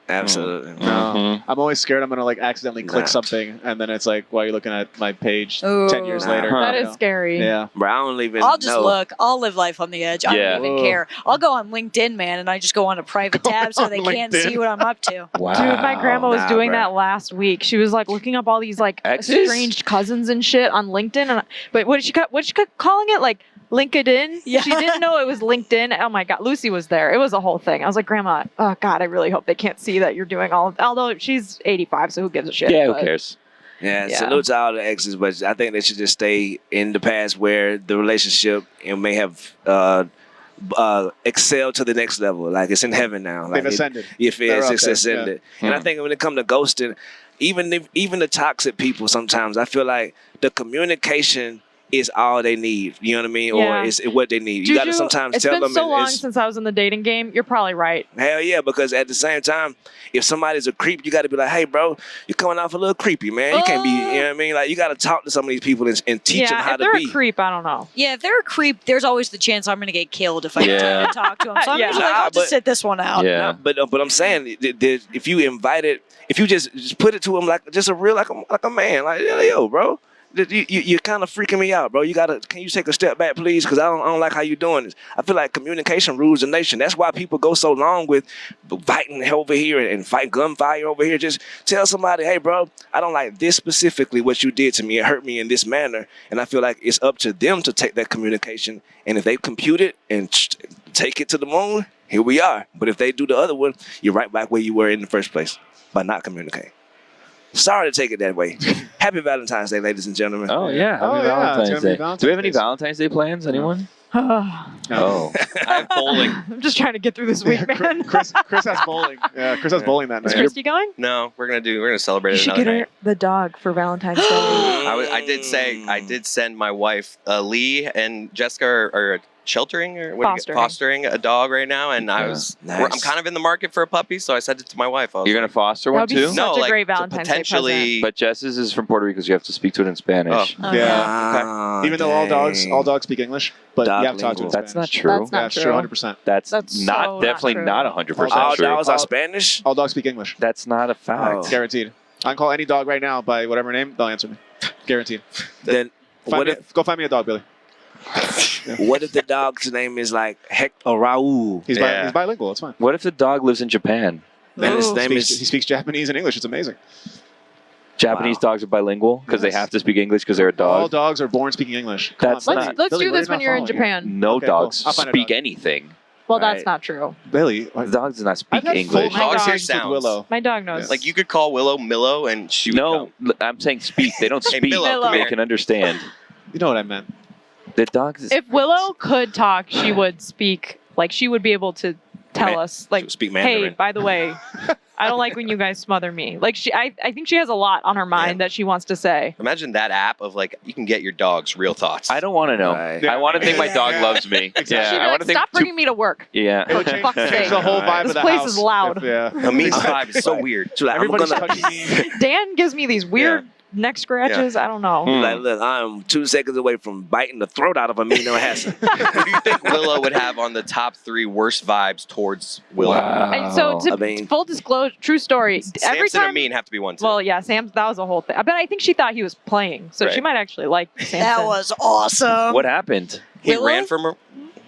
Absolutely. Mhm. I'm always scared I'm gonna accidentally click Nah. something, and then it's like, why are you looking at my page Ooh. 10 years Nah. later? That you is know? scary. Yeah. Bro, I don't even I'll just know. look. I'll live life on the edge. I Yeah. don't even Whoa. care. I'll go on LinkedIn, man, and I just go on a private tab so on they can't LinkedIn. see what I'm up to. Wow. Dude, my grandma was Nah, doing bro. that last week. She was looking up all these Exes? estranged cousins and shit on LinkedIn. But what she kept calling it? Like LinkedIn? Yeah. She didn't know it was LinkedIn. Oh my God. Lucy was there. It was a whole thing. I was like, Grandma, oh God, I really hope they can't see that you're doing although she's 85, so who gives a shit? Yeah, who but- cares? Yeah, Yeah. salute to all the exes, but I think they should just stay in the past where the relationship may have excelled to the next level. Like it's in heaven now. Like They've ascended. If They're up it's there, ascended. And I think when it comes to ghosting, even the toxic people sometimes, I feel like the communication is all they need. You know what I mean? Yeah. Or it's what they need. You got to Juju, sometimes it's tell been them so long it's since I was in the dating game. You're probably right. hell yeah, because at the same time, if somebody's a creep, you got to be like, hey, bro, you're coming off a little creepy, man. You can't be, you know what I mean? Like, you got to talk to some of these people and teach them Yeah, how if to they're be. a creep, I don't know. Yeah, if they're a creep, there's always the chance I'm going to get killed if I Yeah. talk to them. So I'm Yeah. usually like, Nah, I'll but- just sit this one out. Yeah. But I'm saying, if you invite it, if you just put it to him like just a real like a man, like yo, bro, you're kind of freaking me out, bro. Can you take a step back, please? Because I don't like how you're doing this. I feel like communication rules the nation. That's why people go so long with fighting over here and fight gunfire over here. Just tell somebody, hey, bro, I don't like this specifically what you did to me. It hurt me in this manner, and I feel like it's up to them to take that communication. And if they compute it and take it to the moon, here we are. But if they do the other one, you're right back where you were in the first place by not communicating. Sorry to take it that way. Happy Valentine's Day, ladies and gentlemen. Oh yeah. Happy Oh, yeah. It's Valentine's gonna be Day. Valentine's Do we have any Day. Valentine's Day plans? Anyone? Oh. I have bowling. I'm just trying to get through this week, man. Chris has bowling. Yeah, Chris has bowling that Is night. Christy going? No, we're gonna celebrate You it should another get her night. the dog for Valentine's Day. I did send my wife Lee and Jessica are sheltering or fostering a dog right now, and I'm kind of in the market for a puppy, so I sent it to my wife. You're gonna foster That one would be too? such No, a like, great Valentine's Day potentially. present. But Jess's is from Puerto Rico, so you have to speak to it in Spanish. Oh. Yeah. Even though all dogs speak English, but Dog you have to talk to lingo. them. That's not true. That's not Yeah, it's true. true, 100%. That's That's not so definitely not true. not 100% All true. dogs are Spanish. All dogs speak English. That's not a fact. Oh. Guaranteed. I can call any dog right now by whatever name, they'll answer me. Guaranteed. Then Go find me a dog, Billy. what if the dog's name is like Heck or Raul? He's Yeah. bilingual. It's fine. What if the dog lives in Japan? Then his Ooh. name He is speaks Japanese and English. It's amazing. Japanese dogs are bilingual because they Yes. have to speak English because they're a All dog. dogs are born speaking English. That's Come on, not- Let's Billy, do we're this when not you're in following you. Japan. No Okay, cool. dogs I'll find a speak dog. anything. Well, that's Right. not true. Billy, The dog does not speak I've had English. full My Dogs hear conversations with sounds. Willow. My dog knows. Like you could call Willow Millow, and she would No, I'm saying speak. They don't Hey, speak. Millow, come They here. can understand. You know what I meant. The dogs. If Willow could talk, she would speak. Like she would be able to tell us, like, speak hey, Mandarin. by the way, I don't like when you guys smother me. Like I think she has a lot on her mind that she wants to say. Imagine that app of like you can get your dog's real thoughts. I don't want to know. Right. I want to think my dog Yeah. loves me. Exactly. Yeah, She'd be I want like, to think. stop bringing me to work. Yeah. It would For fuck's change sake. the whole vibe This of the place house. is loud. If, yeah. Amin's vibe is so weird. So like, I'm Everybody's gonna touching me. Dan gives me these weird neck scratches. I don't know. Hmm. like, look, I'm 2 seconds away from biting the throat out of Amino Hassan. Who do you think Willow would have on the top 3 worst vibes towards Willow? Wow. And so, to I mean- full disclosure, true story. Every Samson time, and Amin have to be one too. well, yeah, Sam, that was a whole thing. But I think she thought he was playing, so she Right. might actually like Samson. That was awesome. What happened? he Willow? ran from her,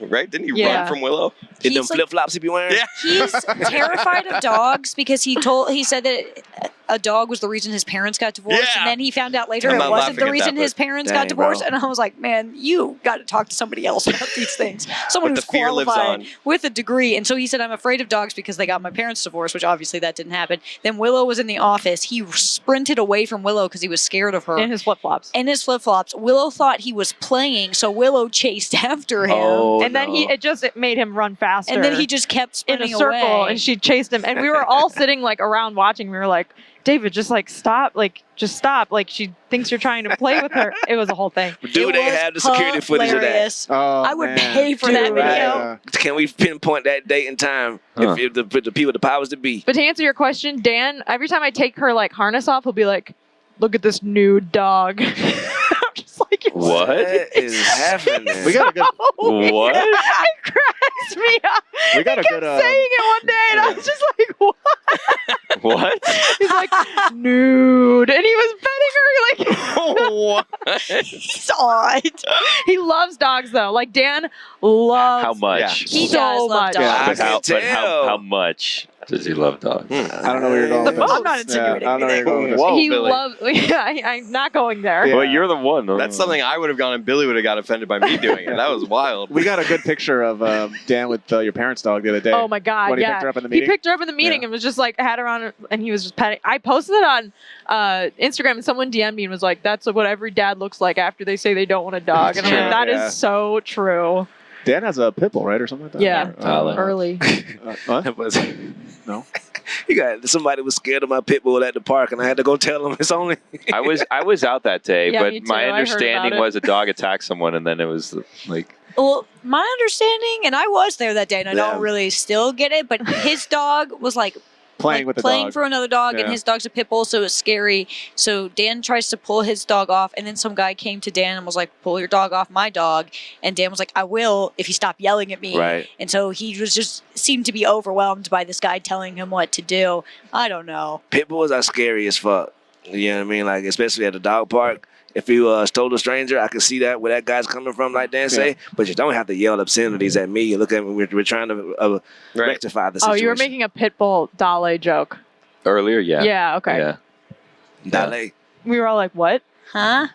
right? Didn't he Yeah. run from Willow? In them He's like- flip flops he be wearing? Yeah. He's terrified of dogs because he said that a dog was the reason his parents got divorced, Yeah. and then he found out later I'm it not wasn't the laughing at reason that, his but parents dang, got divorced. bro. And I was like, man, you got to talk to somebody else about these things. Someone But who's the fear lives qualified on. with a degree. And so he said, I'm afraid of dogs because they got my parents divorced, which obviously that didn't happen. Then Willow was in the office. He sprinted away from Willow because he was scared of her. in his flip flops. In his flip flops, Willow thought he was playing, so Willow chased after him. Oh, And then no. it made him run faster. And then he just kept in sprinting a circle, away. and she chased him. And we were all sitting like around watching. We were like, David, just like stop, like just stop. Like she thinks you're trying to play with her. It was a whole thing. Do It they was have the security footage of that? hilarious. Oh, I would man. pay for that Dude, video. Yeah. Can we pinpoint that date and time? Huh. If the people, the powers to be. But to answer your question, Dan, every time I take her like harness off, he'll be like, "Look at this nude dog." I'm just like, "It's What? is happening? We got a good. so What? weird." It cracks me up. We got he a kept good, saying it one day, and I was just like, "What?" What? He's like, "Nude," and he was petting her. Like, What? It's odd. he loves dogs though. Like Dan loves. How much? Yeah. He so does love much. dogs. I But how, can but tell. how much does he love dogs? I don't know where you're going with this. I'm not insinuating I don't know where you're going with this. Whoa, he Billy. loves. Yeah, I'm not going there. Yeah. Well, you're the one. That's something I would have gone, and Billy would have got offended by me doing it. That was wild. We got a good picture of Dan with your parents' dog the other day. Oh my God! When he yeah, picked her up in the he meeting? picked her up in the meeting Yeah. and was just like had her on, and he was just petting. I posted it on Instagram, and someone DM'd me and was like, "That's what every dad looks like after they say they don't want a dog." And I'm like, True, "That is yeah. so true." Dan has a pit bull, right, or something like that? Yeah. Tyler. Early. What? That was No. you got somebody was scared of my pit bull at the park, and I had to go tell them it's only. I was out that day, Yeah, me but too. my I heard understanding about it. was a dog attacked someone, and then it was like Well, my understanding, and I was there that day, and I Yeah. don't really still get it, but his dog was like Playing with the playing dog. for another dog, and Yeah. his dog's a pit bull, so it was scary. So Dan tries to pull his dog off, and then some guy came to Dan and was like, "Pull your dog off my dog," and Dan was like, "I will if you stop yelling at me." Right. And so he was just seemed to be overwhelmed by this guy telling him what to do. I don't know. Pit bulls are scary as fuck. You know what I mean? Like, especially at the dog park. If you stole a stranger, I can see that where that guy's coming from, like Dan say. But you don't have to yell obscenities at me. You look at me, we're trying to rectify the Oh, situation. you were making a pit bull Dale joke. earlier. Yeah. Yeah. Okay. Yeah. Dale. We were all like, "What?" Huh?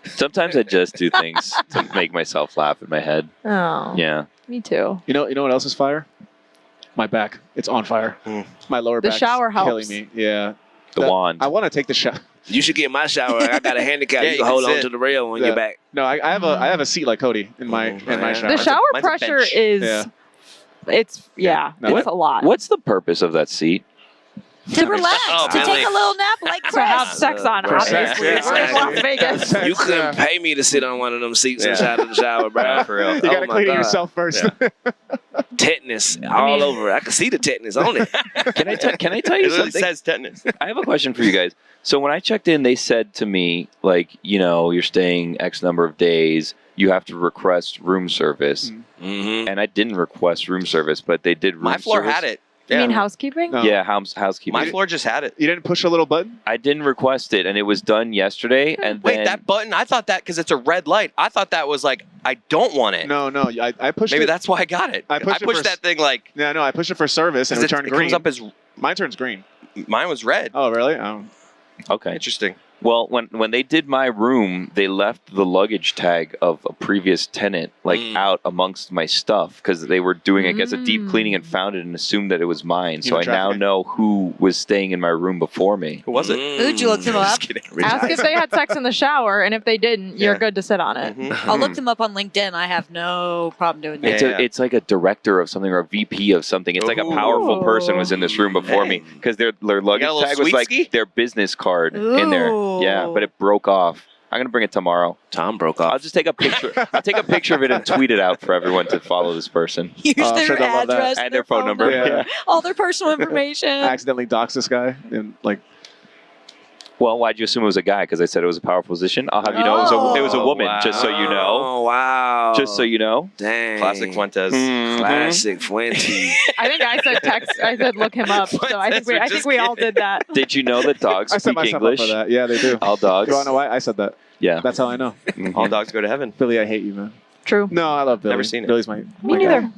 Sometimes I just do things to make myself laugh in my head. Oh. Yeah. Me too. You know what else is fire? My back. It's on fire. Hmm. My lower The back shower killing helps. me. Yeah. The wand. I want to take the shower. You should get my shower. I got a handicap. Yeah, you you can can hold on sit. to the rail on your back. No, I have a seat like Cody in my shower. The shower mine's a pressure bench. is. Yeah. It's No, it's a lot. What's the purpose of that seat? To relax, Oh, to Billy. take a little nap like to have Chris. sex on, Right. obviously. Yeah. We're in Las Vegas. You couldn't pay me to sit on one of them seats inside of the shower, bro. Yeah, for real. You gotta Oh my clean it God. yourself first. Tetanus all over. I can see the tetanus on it. Can I tell It you literally something? says tetanus. I have a question for you guys. So when I checked in, they said to me, like, you're staying X number of days. You have to request room service. Mm-hmm. And I didn't request room service, but they did room My floor service. had it. You Yeah. mean housekeeping? No. Yeah, housekeeping. My floor just had it. You didn't push a little button? I didn't request it, and it was done yesterday. And Wait, then, that button? I thought that because it's a red light. I thought that was like, I don't want it. No. I pushed Maybe it. that's why I got it. I I pushed it pushed for- that thing like, Yeah, no, I pushed it for service and it 'cause turned it green. comes up as, Mine turns green. mine was red. Oh, really? okay. Interesting. Well, when they did my room, they left the luggage tag of a previous tenant out amongst my stuff because they were doing, I guess, a deep cleaning and found it and assumed that it was mine. So I Human now trafficking. know who was staying in my room before me. Who was it? Uju looked him up. Just kidding. Ask if they had sex in the shower, and if they didn't, you're Yeah. good to sit on it. Mhm. I looked him up on LinkedIn. I have no problem doing Yeah, that. It's like a director of something or a VP of something. It's like a powerful person was in this room before me Dang. because their luggage a little tag was sweet like ski? their business card in there. Yeah, Ooh. but it broke off. I'm gonna bring it tomorrow. Tom broke I'll off. just take a picture. I'll take a picture of it and tweet it out for everyone to follow this person Use I'm their sure they'll love that. address and their phone number. Yeah. Yeah. all their personal information. I accidentally doxed this guy and like Well, why'd you assume it was a guy? Because I said it was a powerful position. I'll have you know it was a woman. Wow. Just so you know. Oh, wow. Just so you know. Dang. Classic Fuentes. Classic Fuentes. I think I said text. I said look him up. So I think we all did that. Did you know that dogs I set speak myself English? up for that. Yeah, they do. All dogs. You want to know why? I said that. Yeah. That's how I know. All dogs go to heaven. Billy, I hate you, man. True. No, I love Billy. Never seen it. Billy's my Me my neither. guy.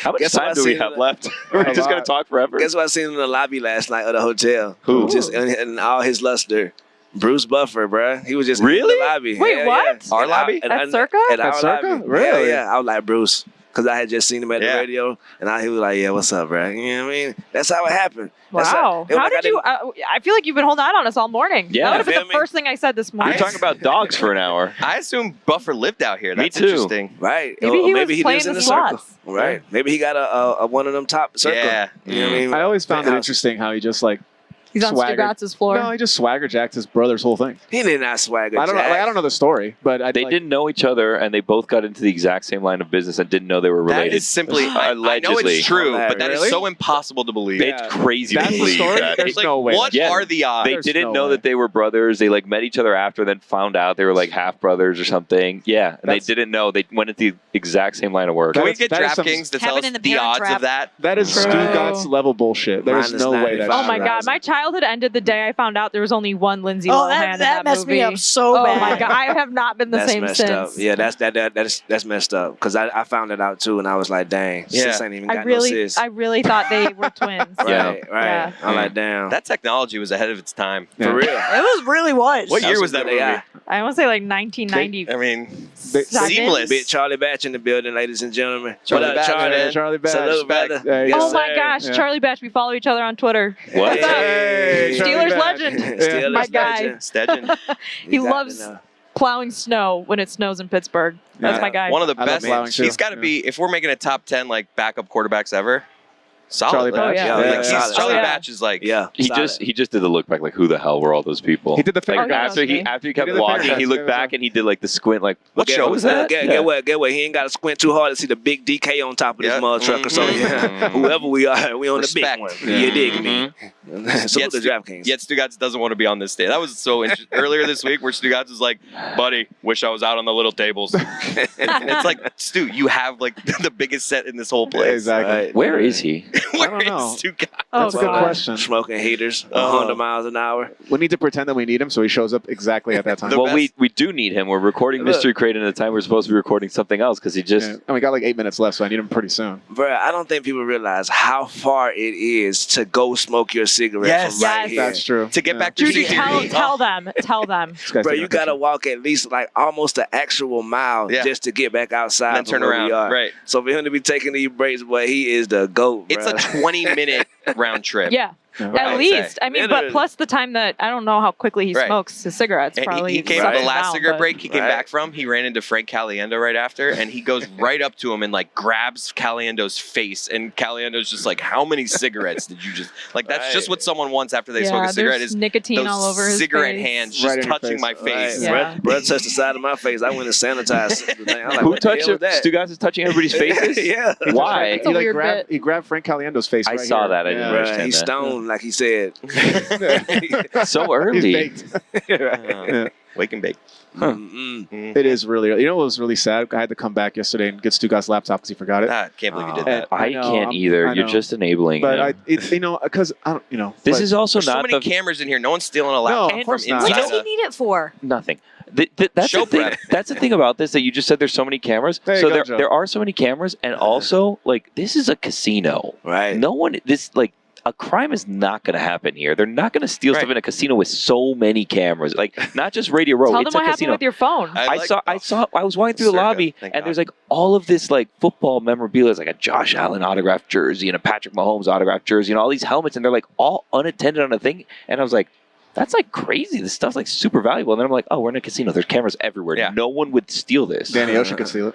How much Guess what time I do we seen have in left? We're A just gonna lot. talk forever. Guess what I seen in the lobby last night of the hotel? Who? Just in all his luster. Bruce Buffer, bruh. He was just Really? in the lobby. Wait, Hell what? Yeah. Our At lobby? At Circa? At our At Circa? lobby. Really? Yeah. I was like, Bruce. Because I had just seen him at Yeah. the radio. And he was like, yeah, what's up, bruh? You know what I mean? That's how it happened. That's Wow. it was How like I did you? I feel like you've been holding out on us all morning. Yeah. That would have been Feel the me? first thing I said this We're morning. talking about dogs for an hour. I assume Buffer lived out here. Me That's too. interesting. Right. Maybe Or he maybe was he playing lives in the the circle. slots. Right. Maybe he got a one of them top circle. Yeah. You know what I mean? I always found it Penthouse. interesting how he just like He's on swaggered. Stugotz's floor. No, he just swagger jacked his brother's whole thing. He did not swagger. I don't know. Jack. Like, I don't know the story, but They didn't know each other, and they both got into the exact same line of business and didn't know they were related. That is simply, I know Allegedly. it's true, Oh, but that is really? so impossible to believe. It's crazy That's to the believe story? that. There's It's like, no way. what Yeah. are the odds? They There's didn't no know way. that they were brothers. They like met each other after, then found out they were like half brothers or something. Yeah, and they That's- didn't know. They went into the exact same line of work. Can we That's- get that is some- DraftKings to tell Having us in the the parent odds trap. of that? That is True. Stugotz level bullshit. There's Minus no way 95. that's Oh my true. God, my childhood ended the day I found out there was only one Lindsay Oh, Lohan that in that messed movie. me up so Oh bad. my God, I have not been the That's same messed since. up. Yeah, that's messed up. Because I found it out too, and I was like, dang, Yeah. sis ain't even got I really, no sis. I really thought they were twins. Yeah. Right. Yeah. I'm like, damn. That technology was ahead of its time. Yeah. For real. It really was. What year was that movie? AI. I want to say like 1990. I mean, They- seamless. Big Charlie Batch in the building, ladies and gentlemen. Charlie What up, Batch, Charlie? man. Charlie Batch. Salute, brother. Hey, Yes, Oh my sir. gosh, Yeah. Charlie Batch, we follow each other on Twitter. What? What's up? Hey, Charlie Steelers Batch. legend. Steelers My guy. legend. Stegin. He You got loves to know. plowing snow when it snows in Pittsburgh. That's Yeah. my guy. One of the I love best. plowing, too. He's got to Yeah. be, if we're making a top 10 like backup quarterbacks ever, solid. Charlie Like, Batch. Oh, yeah. like, Yeah, he's- solid. Charlie Oh, yeah. Batch is like, Yeah. He solid. just did the look back, like who the hell were all those people? He did the finger Like Oh, yeah, guns. after he okay. kept He did the walking, finger he guns. looked back and he did like the squint, like what Get- show was that? Get, Yeah. get what? He ain't got to squint too hard to see the big DK on top of this Yeah. mother trucker. So Mhm. yeah, whoever we are, we on Respect. the big one. Yeah. You dig me? Salute Yet the Stu- DraftKings. Yet Stugotz doesn't want to be on this stage. That was so interesting. Earlier this week, where Stugotz was like, "Buddy, wish I was out on the little tables." and it's like, Stu, you have like the biggest set in this whole place. Exactly. Right. Where is he? Where don't know. is Stugotz? Oh, That's a good God. question. Smoking heaters, Oh. 100 miles an hour. We need to pretend that we need him so he shows up exactly at that time. The Well, best- we do need him. We're recording Look. Mystery Crate at a time we're supposed to be recording something else because he just. Yeah. And we got like 8 minutes left, so I need him pretty soon. Bruh, I don't think people realize how far it is to go smoke your cigarette Yes. from right Yes. here. That's true. To get Yeah. back to Juju, security. tell them. Tell them. This guy's Bro, taking you a gotta picture. walk at least like almost an actual mile Yeah. just to get back outside. And then from turn where around. we are. Right. So for him to be taking these breaks, boy, he is the GOAT, It's a bruh. 20-minute round trip. Yeah. At Right. least. I mean, but Literally. plus the time that I don't know how quickly he Right. smokes his cigarettes. And Probably he came sucks the them last down, cigarette but- break he came Right. back from. He ran into Frank Caliendo right after, and he goes right up to him and like grabs Caliendo's face, and Caliendo's just like, "How many cigarettes did you just like?" That's just Right. what someone wants after they smoke a cigarette. there's Is nicotine those all over his cigarette face. hands Right just in your touching face. my face? Yeah. Brett touched the side of my face. I went and sanitized the thing. I'm like, Who what the hell touched was it? that? Stugotz is touching everybody's faces? Yeah. Why? It's a weird bit. He grabbed Frank Caliendo's face. I right saw here. that. I didn't Yeah. understand He's that. stoned, like he said. So He's early. baked. Yeah. Wake and bake. Mm-mm. It is really. You know what was really sad? I had to come back yesterday and get Stugotz's laptop because he forgot it. Ah, can't believe you did And that. I know, can't I'm- either. I You're know. just enabling But him. it's because I don't. This but- is also There's so not many the cameras in here. No one's stealing a No, laptop of course from not. What inside. does he need it for? nothing. That's Show the thing. prep. That's the thing about this that you just said. There's so many cameras. There you So go, there Joe. there are so many cameras, and also like this is a casino. Right. No one. This like. A crime is not going to happen here. They're not going to steal Right. stuff in a casino with so many cameras. Like not just Radio Row. Tell it's them a what casino. happened with your phone. I was walking through the Circa, lobby, thank and God. there's like all of this like football memorabilia. There's like a Josh Allen autographed jersey and a Patrick Mahomes autographed jersey and all these helmets, and they're like all unattended on a thing. And I was like, that's like crazy. This stuff's like super valuable. And then I'm like, oh, we're in a casino. There's cameras everywhere. Yeah. No one would steal this. Danny Ocean could steal it.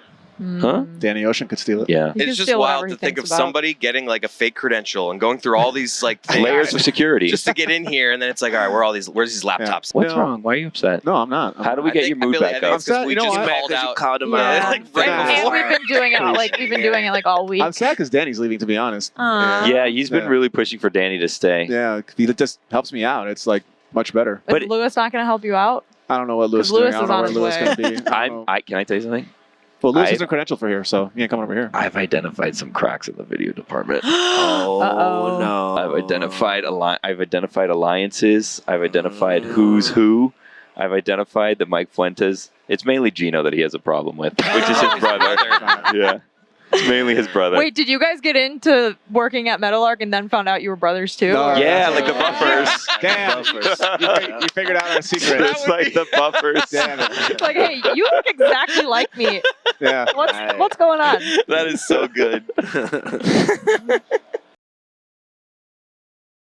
Huh? Danny Ocean could steal it. Yeah. He can It's just steal wild whatever to he think of thinks about. somebody getting like a fake credential and going through all these like things Layers of security. just to get in here, and then it's like, all right, where's these laptops? What's No. whang? Why are you upset? No, I'm not. How do we I get think- your mood I back think up? it's 'cause I'm we sad. You know just what? called Because you out. called him Yeah. out. Like, right and before. we've been doing it like we've been doing it like all week. I'm sad because Danny's leaving. To be honest. Yeah, he's been Yeah. really pushing for Danny to stay. Yeah, it just helps me out. It's like much better. Is But- Lewis not going to help you out? I don't know what Lewis is 'Cause doing. Lewis I don't is know on where his Lewis way. going to be. I don't know. Can I tell you something? Well, Lewis I- isn't credentialed for here, so he ain't coming over here. I've identified some cracks in the video department. Oh, Uh-oh. no. I've identified alliances. I've identified who's who. I've identified that Mike Fuentes. It's mainly Gino that he has a problem with, which is his brother. Yeah, it's mainly his brother. Wait, did you guys get into working at Metal Arc and then found out you were brothers too? No. Or- Yeah, like the buffers. Damn, you figured out our secret. It's like the buffers. Damn it. It's like, hey, you look exactly like me. Yeah. What's going on? That is so good.